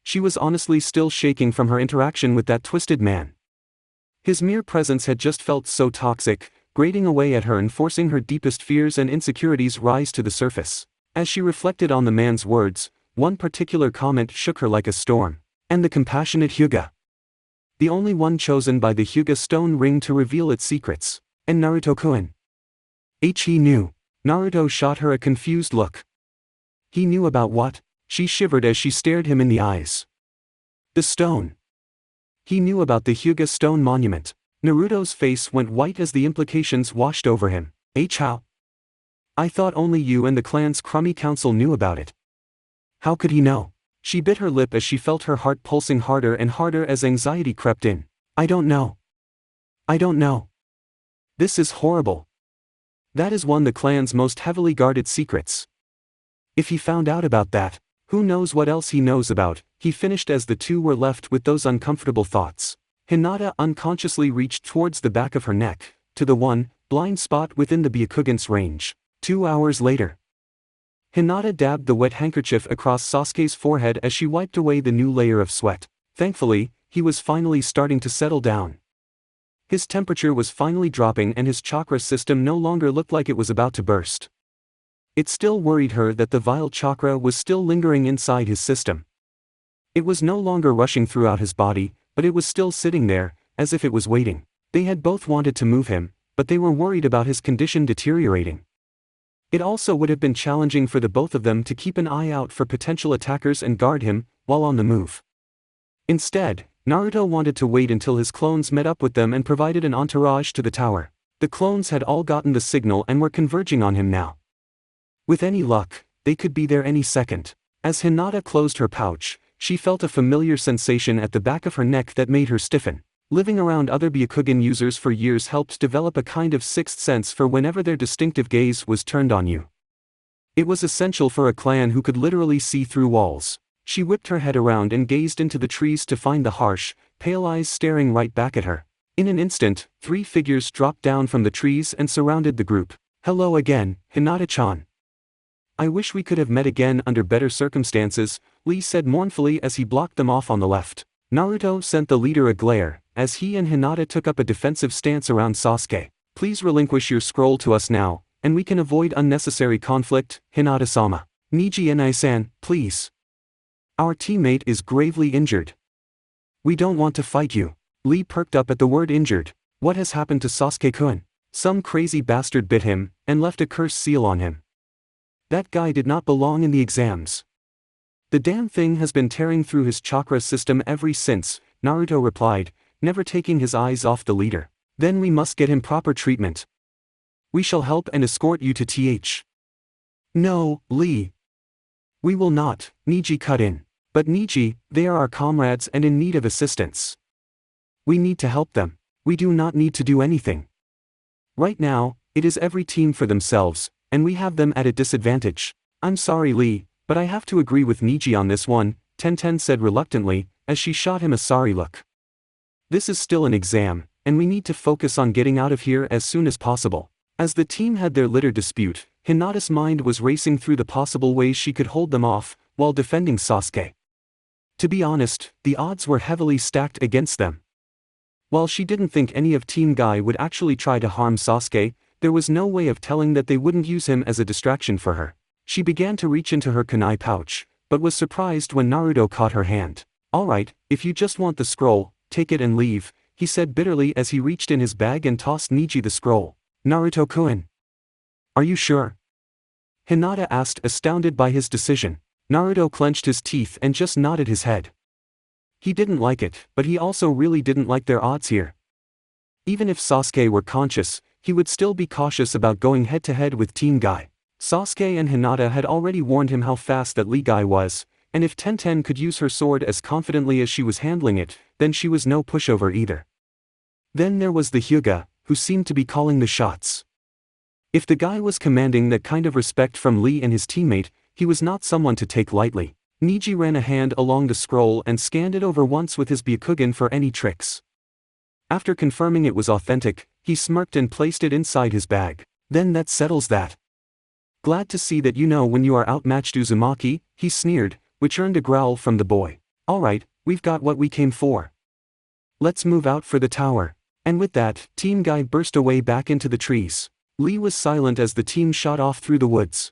She was honestly still shaking from her interaction with that twisted man. His mere presence had just felt so toxic, grating away at her and forcing her deepest fears and insecurities rise to the surface. As she reflected on the man's words, one particular comment shook her like a storm. And the compassionate Hyuga. The only one chosen by the Hyuga stone ring to reveal its secrets. And Naruto-kun. He knew. Naruto shot her a confused look. He knew about what? She shivered as she stared him in the eyes. The stone. He knew about the Hyuga stone monument. Naruto's face went white as the implications washed over him. How? I thought only you and the clan's crummy council knew about it. How could he know? She bit her lip as she felt her heart pulsing harder and harder as anxiety crept in. I don't know. I don't know. This is horrible. That is one of the clan's most heavily guarded secrets. If he found out about that, who knows what else he knows about, he finished as the two were left with those uncomfortable thoughts. Hinata unconsciously reached towards the back of her neck, to the one, blind spot within the Byakugan's range. 2 hours later. Hinata dabbed the wet handkerchief across Sasuke's forehead as she wiped away the new layer of sweat. Thankfully, he was finally starting to settle down. His temperature was finally dropping and his chakra system no longer looked like it was about to burst. It still worried her that the vile chakra was still lingering inside his system. It was no longer rushing throughout his body, but it was still sitting there, as if it was waiting. They had both wanted to move him, but they were worried about his condition deteriorating. It also would have been challenging for the both of them to keep an eye out for potential attackers and guard him, while on the move. Instead, Naruto wanted to wait until his clones met up with them and provided an entourage to the tower. The clones had all gotten the signal and were converging on him now. With any luck, they could be there any second. As Hinata closed her pouch, she felt a familiar sensation at the back of her neck that made her stiffen. Living around other Byakugan users for years helped develop a kind of sixth sense for whenever their distinctive gaze was turned on you. It was essential for a clan who could literally see through walls. She whipped her head around and gazed into the trees to find the harsh, pale eyes staring right back at her. In an instant, 3 figures dropped down from the trees and surrounded the group. Hello again, Hinata-chan. I wish we could have met again under better circumstances, Lee said mournfully as he blocked them off on the left. Naruto sent the leader a glare, as he and Hinata took up a defensive stance around Sasuke. Please relinquish your scroll to us now, and we can avoid unnecessary conflict, Hinata-sama. Niji Enai-san, please. Our teammate is gravely injured. We don't want to fight you. Lee perked up at the word injured. What has happened to Sasuke-kun? Some crazy bastard bit him, and left a curse seal on him. That guy did not belong in the exams. The damn thing has been tearing through his chakra system ever since, Naruto replied, never taking his eyes off the leader. Then we must get him proper treatment. We shall help and escort you to TH. No, Lee. We will not, Niji cut in. But Niji, they are our comrades and in need of assistance. We need to help them. We do not need to do anything. Right now, it is every team for themselves, and we have them at a disadvantage. I'm sorry Lee, but I have to agree with Niji on this one, Tenten said reluctantly, as she shot him a sorry look. This is still an exam, and we need to focus on getting out of here as soon as possible. As the team had their litter dispute, Hinata's mind was racing through the possible ways she could hold them off, while defending Sasuke. To be honest, the odds were heavily stacked against them. While she didn't think any of Team Guy would actually try to harm Sasuke, there was no way of telling that they wouldn't use him as a distraction for her. She began to reach into her kunai pouch, but was surprised when Naruto caught her hand. Alright, if you just want the scroll, take it and leave, he said bitterly as he reached in his bag and tossed Niji the scroll. Naruto-kun. Are you sure? Hinata asked, astounded by his decision. Naruto clenched his teeth and just nodded his head. He didn't like it, but he also really didn't like their odds here. Even if Sasuke were conscious, he would still be cautious about going head-to-head with Team Guy. Sasuke and Hinata had already warned him how fast that Lee Guy was, and if Tenten could use her sword as confidently as she was handling it, then she was no pushover either. Then there was the Hyuga, who seemed to be calling the shots. If the guy was commanding that kind of respect from Lee and his teammate, he was not someone to take lightly. Niji ran a hand along the scroll and scanned it over once with his Byakugan for any tricks. After confirming it was authentic, he smirked and placed it inside his bag. Then that settles that. Glad to see that you know when you are outmatched Uzumaki, he sneered, which earned a growl from the boy. Alright, we've got what we came for. Let's move out for the tower. And with that, Team Guy burst away back into the trees. Lee was silent as the team shot off through the woods.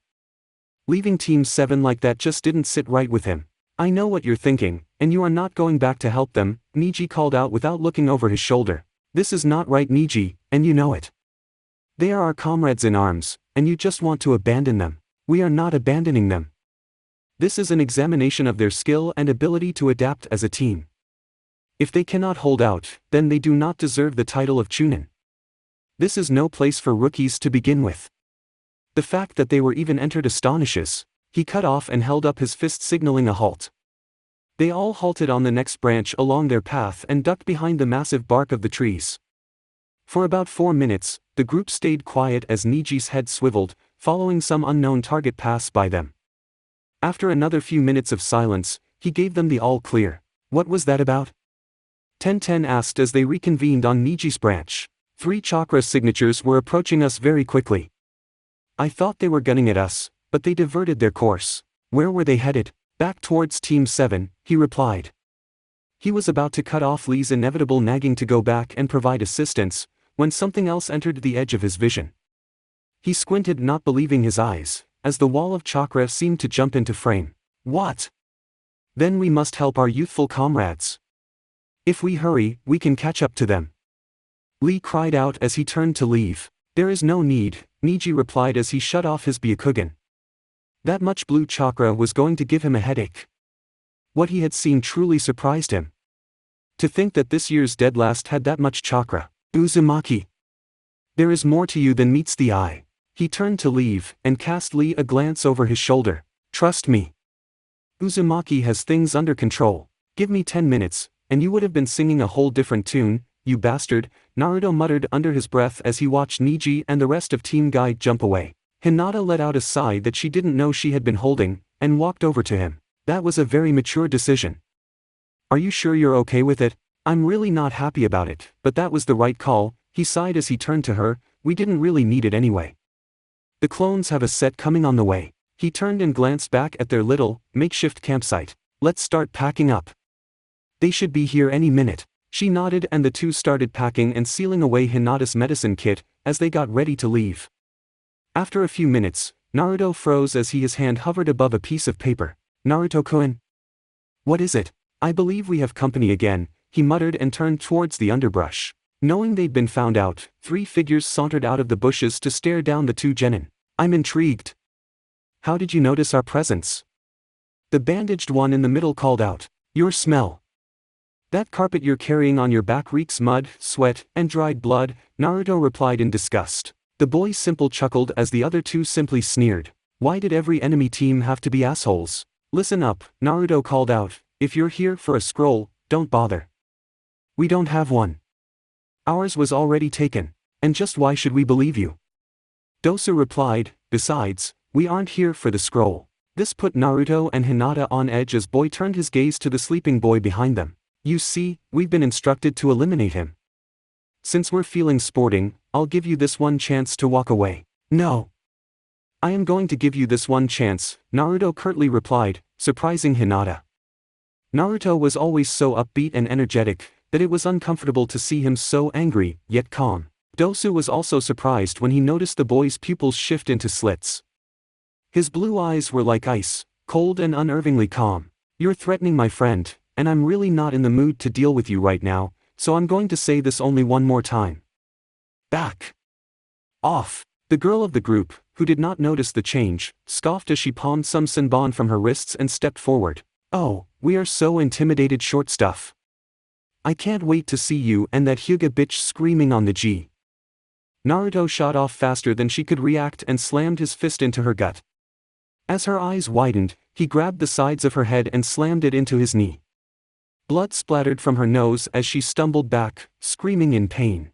Leaving Team 7 like that just didn't sit right with him. I know what you're thinking, and you are not going back to help them, Niji called out without looking over his shoulder. This is not right Niji, and you know it. They are our comrades in arms, and you just want to abandon them. We are not abandoning them. This is an examination of their skill and ability to adapt as a team. If they cannot hold out, then they do not deserve the title of Chunin. This is no place for rookies to begin with. The fact that they were even entered astonishes. He cut off and held up his fist signaling a halt. They all halted on the next branch along their path and ducked behind the massive bark of the trees. For about 4 minutes, the group stayed quiet as Niji's head swiveled, following some unknown target pass by them. After another few minutes of silence, he gave them the all clear. What was that about? Tenten asked as they reconvened on Niji's branch. 3 chakra signatures were approaching us very quickly. I thought they were gunning at us, but they diverted their course. Where were they headed? Back towards Team 7, he replied. He was about to cut off Lee's inevitable nagging to go back and provide assistance, when something else entered the edge of his vision. He squinted, not believing his eyes, as the wall of chakra seemed to jump into frame. What? Then we must help our youthful comrades. If we hurry, we can catch up to them. Lee cried out as he turned to leave. There is no need, Niji replied as he shut off his Byakugan. That much blue chakra was going to give him a headache. What he had seen truly surprised him. To think that this year's dead last had that much chakra. Uzumaki. There is more to you than meets the eye. He turned to leave, and cast Lee a glance over his shoulder. Trust me. Uzumaki has things under control. Give me 10 minutes, and you would have been singing a whole different tune, you bastard, Naruto muttered under his breath as he watched Niji and the rest of Team Guy jump away. Hinata let out a sigh that she didn't know she had been holding, and walked over to him. That was a very mature decision. Are you sure you're okay with it? I'm really not happy about it, but that was the right call, he sighed as he turned to her. We didn't really need it anyway. The clones have a set coming on the way. He turned and glanced back at their little, makeshift campsite. Let's start packing up. They should be here any minute. She nodded and the two started packing and sealing away Hinata's medicine kit, as they got ready to leave. After a few minutes, Naruto froze as his hand hovered above a piece of paper. Naruto-kun? What is it? I believe we have company again, he muttered and turned towards the underbrush. Knowing they'd been found out, 3 figures sauntered out of the bushes to stare down the 2 genin. I'm intrigued. How did you notice our presence? The bandaged one in the middle called out. Your smell. That carpet you're carrying on your back reeks mud, sweat, and dried blood, Naruto replied in disgust. The boy simple chuckled as the other 2 simply sneered. Why did every enemy team have to be assholes? Listen up, Naruto called out. If you're here for a scroll, don't bother. We don't have one. Ours was already taken. And just why should we believe you? Dosu replied, besides, we aren't here for the scroll. This put Naruto and Hinata on edge as boy turned his gaze to the sleeping boy behind them. You see, we've been instructed to eliminate him. Since we're feeling sporting, I'll give you this one chance to walk away. No. I am going to give you this one chance, Naruto curtly replied, surprising Hinata. Naruto was always so upbeat and energetic, that it was uncomfortable to see him so angry, yet calm. Dosu was also surprised when he noticed the boy's pupils shift into slits. His blue eyes were like ice, cold and unnervingly calm. You're threatening my friend, and I'm really not in the mood to deal with you right now, so I'm going to say this only one more time. Back off. The girl of the group, who did not notice the change, scoffed as she palmed some senbon from her wrists and stepped forward. Oh, we are so intimidated short stuff. I can't wait to see you and that Hyuga bitch screaming on the G. Naruto shot off faster than she could react and slammed his fist into her gut. As her eyes widened, he grabbed the sides of her head and slammed it into his knee. Blood splattered from her nose as she stumbled back, screaming in pain.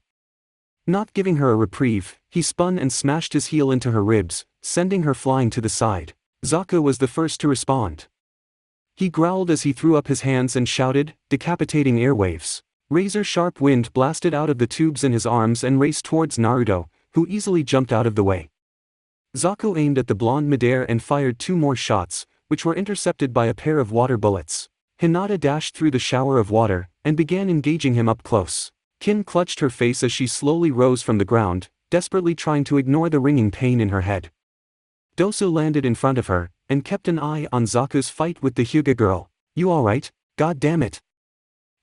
Not giving her a reprieve, he spun and smashed his heel into her ribs, sending her flying to the side. Zaku was the first to respond. He growled as he threw up his hands and shouted, decapitating airwaves. Razor-sharp wind blasted out of the tubes in his arms and raced towards Naruto, who easily jumped out of the way. Zaku aimed at the blonde midair and fired 2 more shots, which were intercepted by a pair of water bullets. Hinata dashed through the shower of water, and began engaging him up close. Kin clutched her face as she slowly rose from the ground, desperately trying to ignore the ringing pain in her head. Dosu landed in front of her, and kept an eye on Zaku's fight with the Hyuga girl. You alright? God damn it.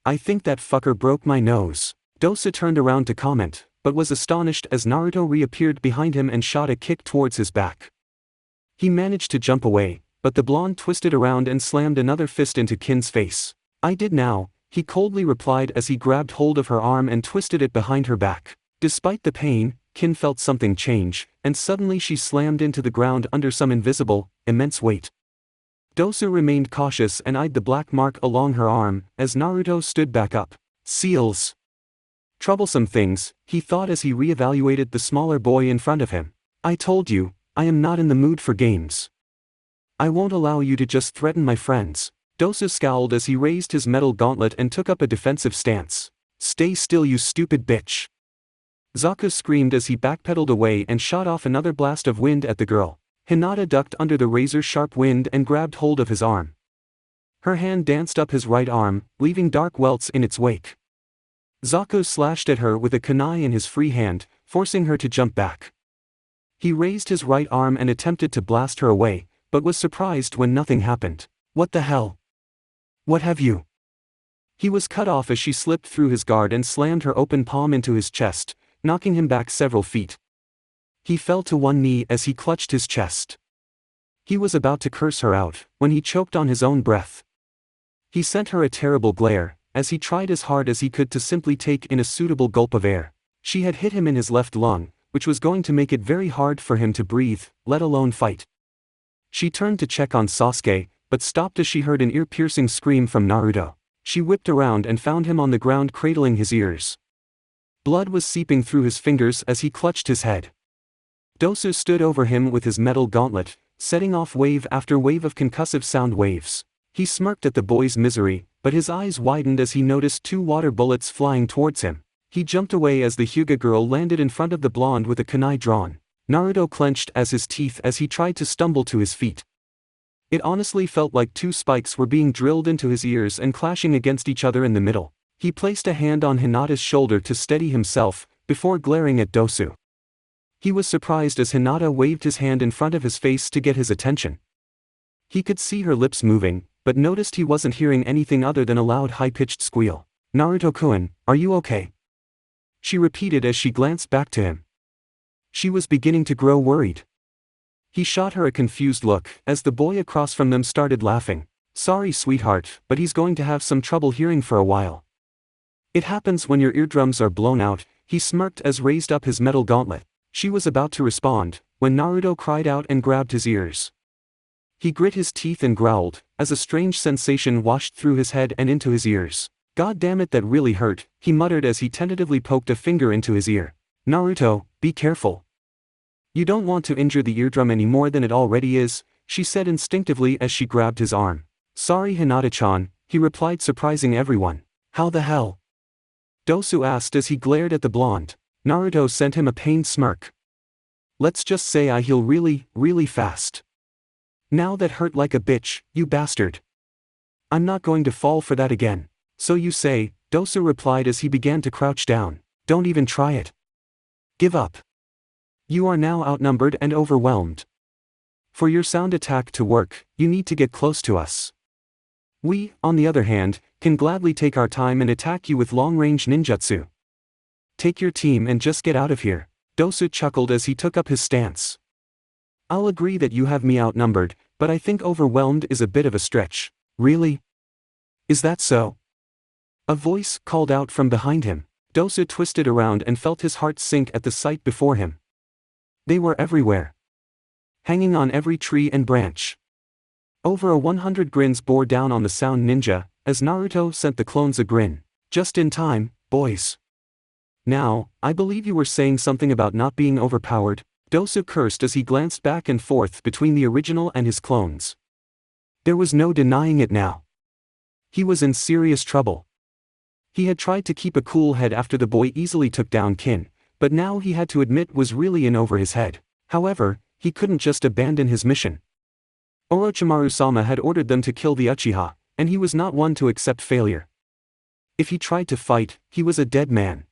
I think that fucker broke my nose. Dosu turned around to comment, but was astonished as Naruto reappeared behind him and shot a kick towards his back. He managed to jump away, but the blonde twisted around and slammed another fist into Kin's face. I did now, he coldly replied as he grabbed hold of her arm and twisted it behind her back. Despite the pain, Kin felt something change, and suddenly she slammed into the ground under some invisible, immense weight. Dosu remained cautious and eyed the black mark along her arm, as Naruto stood back up. Seals. Troublesome things, he thought as he re-evaluated the smaller boy in front of him. I told you, I am not in the mood for games. I won't allow you to just threaten my friends. Dosu scowled as he raised his metal gauntlet and took up a defensive stance. Stay still, you stupid bitch. Zaku screamed as he backpedaled away and shot off another blast of wind at the girl. Hinata ducked under the razor-sharp wind and grabbed hold of his arm. Her hand danced up his right arm, leaving dark welts in its wake. Zaku slashed at her with a kunai in his free hand, forcing her to jump back. He raised his right arm and attempted to blast her away, but was surprised when nothing happened. What the hell? What have you? He was cut off as she slipped through his guard and slammed her open palm into his chest, knocking him back several feet. He fell to one knee as he clutched his chest. He was about to curse her out, when he choked on his own breath. He sent her a terrible glare, as he tried as hard as he could to simply take in a suitable gulp of air. She had hit him in his left lung, which was going to make it very hard for him to breathe, let alone fight. She turned to check on Sasuke, but stopped as she heard an ear-piercing scream from Naruto. She whipped around and found him on the ground cradling his ears. Blood was seeping through his fingers as he clutched his head. Dosu stood over him with his metal gauntlet, setting off wave after wave of concussive sound waves. He smirked at the boy's misery, but his eyes widened as he noticed 2 water bullets flying towards him. He jumped away as the Hyuga girl landed in front of the blonde with a kunai drawn. Naruto clenched as his teeth as he tried to stumble to his feet. It honestly felt like 2 spikes were being drilled into his ears and clashing against each other in the middle. He placed a hand on Hinata's shoulder to steady himself, before glaring at Dosu. He was surprised as Hinata waved his hand in front of his face to get his attention. He could see her lips moving, but noticed he wasn't hearing anything other than a loud high-pitched squeal. Naruto-kun, are you okay? she repeated as she glanced back to him. She was beginning to grow worried. He shot her a confused look as the boy across from them started laughing. "Sorry, sweetheart, but he's going to have some trouble hearing for a while. It happens when your eardrums are blown out," he smirked as raised up his metal gauntlet. She was about to respond, when Naruto cried out and grabbed his ears. He grit his teeth and growled, as a strange sensation washed through his head and into his ears. "God damn it, that really hurt," he muttered as he tentatively poked a finger into his ear. "Naruto, be careful. You don't want to injure the eardrum any more than it already is," she said instinctively as she grabbed his arm. "Sorry, Hinata-chan," he replied, surprising everyone. "How the hell?" Dosu asked as he glared at the blonde. Naruto sent him a pained smirk. "Let's just say I heal really, really fast. Now that hurt like a bitch, you bastard. I'm not going to fall for that again." "So you say," Dosu replied as he began to crouch down. "Don't even try it. Give up. You are now outnumbered and overwhelmed. For your sound attack to work, you need to get close to us. We, on the other hand, can gladly take our time and attack you with long-range ninjutsu. Take your team and just get out of here." Dosu chuckled as he took up his stance. "I'll agree that you have me outnumbered, but I think overwhelmed is a bit of a stretch." "Really? Is that so?" a voice called out from behind him. Dosu twisted around and felt his heart sink at the sight before him. They were everywhere. Hanging on every tree and branch. Over 100 grins bore down on the sound ninja, as Naruto sent the clones a grin. "Just in time, boys. Now, I believe you were saying something about not being overpowered," Dosu cursed as he glanced back and forth between the original and his clones. There was no denying it now. He was in serious trouble. He had tried to keep a cool head after the boy easily took down Kin, but now he had to admit was really in over his head. However, he couldn't just abandon his mission. Orochimaru-sama had ordered them to kill the Uchiha, and he was not one to accept failure. If he tried to fight, he was a dead man.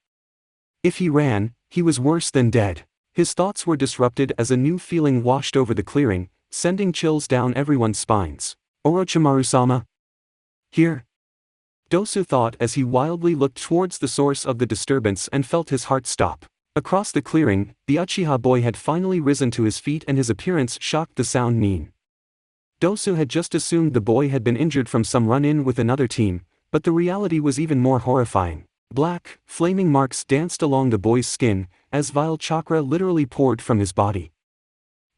If he ran, he was worse than dead. His thoughts were disrupted as a new feeling washed over the clearing, sending chills down everyone's spines. "Orochimaru-sama? Here?" Dosu thought as he wildly looked towards the source of the disturbance and felt his heart stop. Across the clearing, the Uchiha boy had finally risen to his feet and his appearance shocked the sound nin. Dosu had just assumed the boy had been injured from some run-in with another team, but the reality was even more horrifying. Black, flaming marks danced along the boy's skin, as vile chakra literally poured from his body.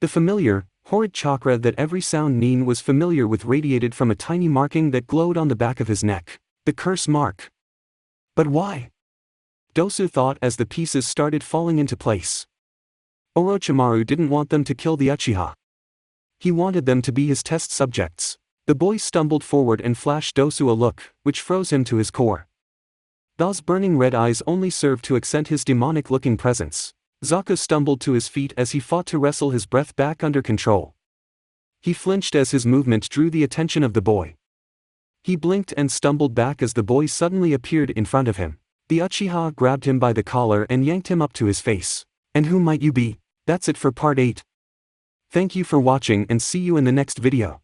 The familiar, horrid chakra that every sound nin was familiar with radiated from a tiny marking that glowed on the back of his neck. The curse mark. But why? Dosu thought as the pieces started falling into place. Orochimaru didn't want them to kill the Uchiha. He wanted them to be his test subjects. The boy stumbled forward and flashed Dosu a look, which froze him to his core. Those burning red eyes only served to accent his demonic-looking presence. Zaku stumbled to his feet as he fought to wrestle his breath back under control. He flinched as his movement drew the attention of the boy. He blinked and stumbled back as the boy suddenly appeared in front of him. The Uchiha grabbed him by the collar and yanked him up to his face. "And who might you be?" That's it for part 8. Thank you for watching and see you in the next video.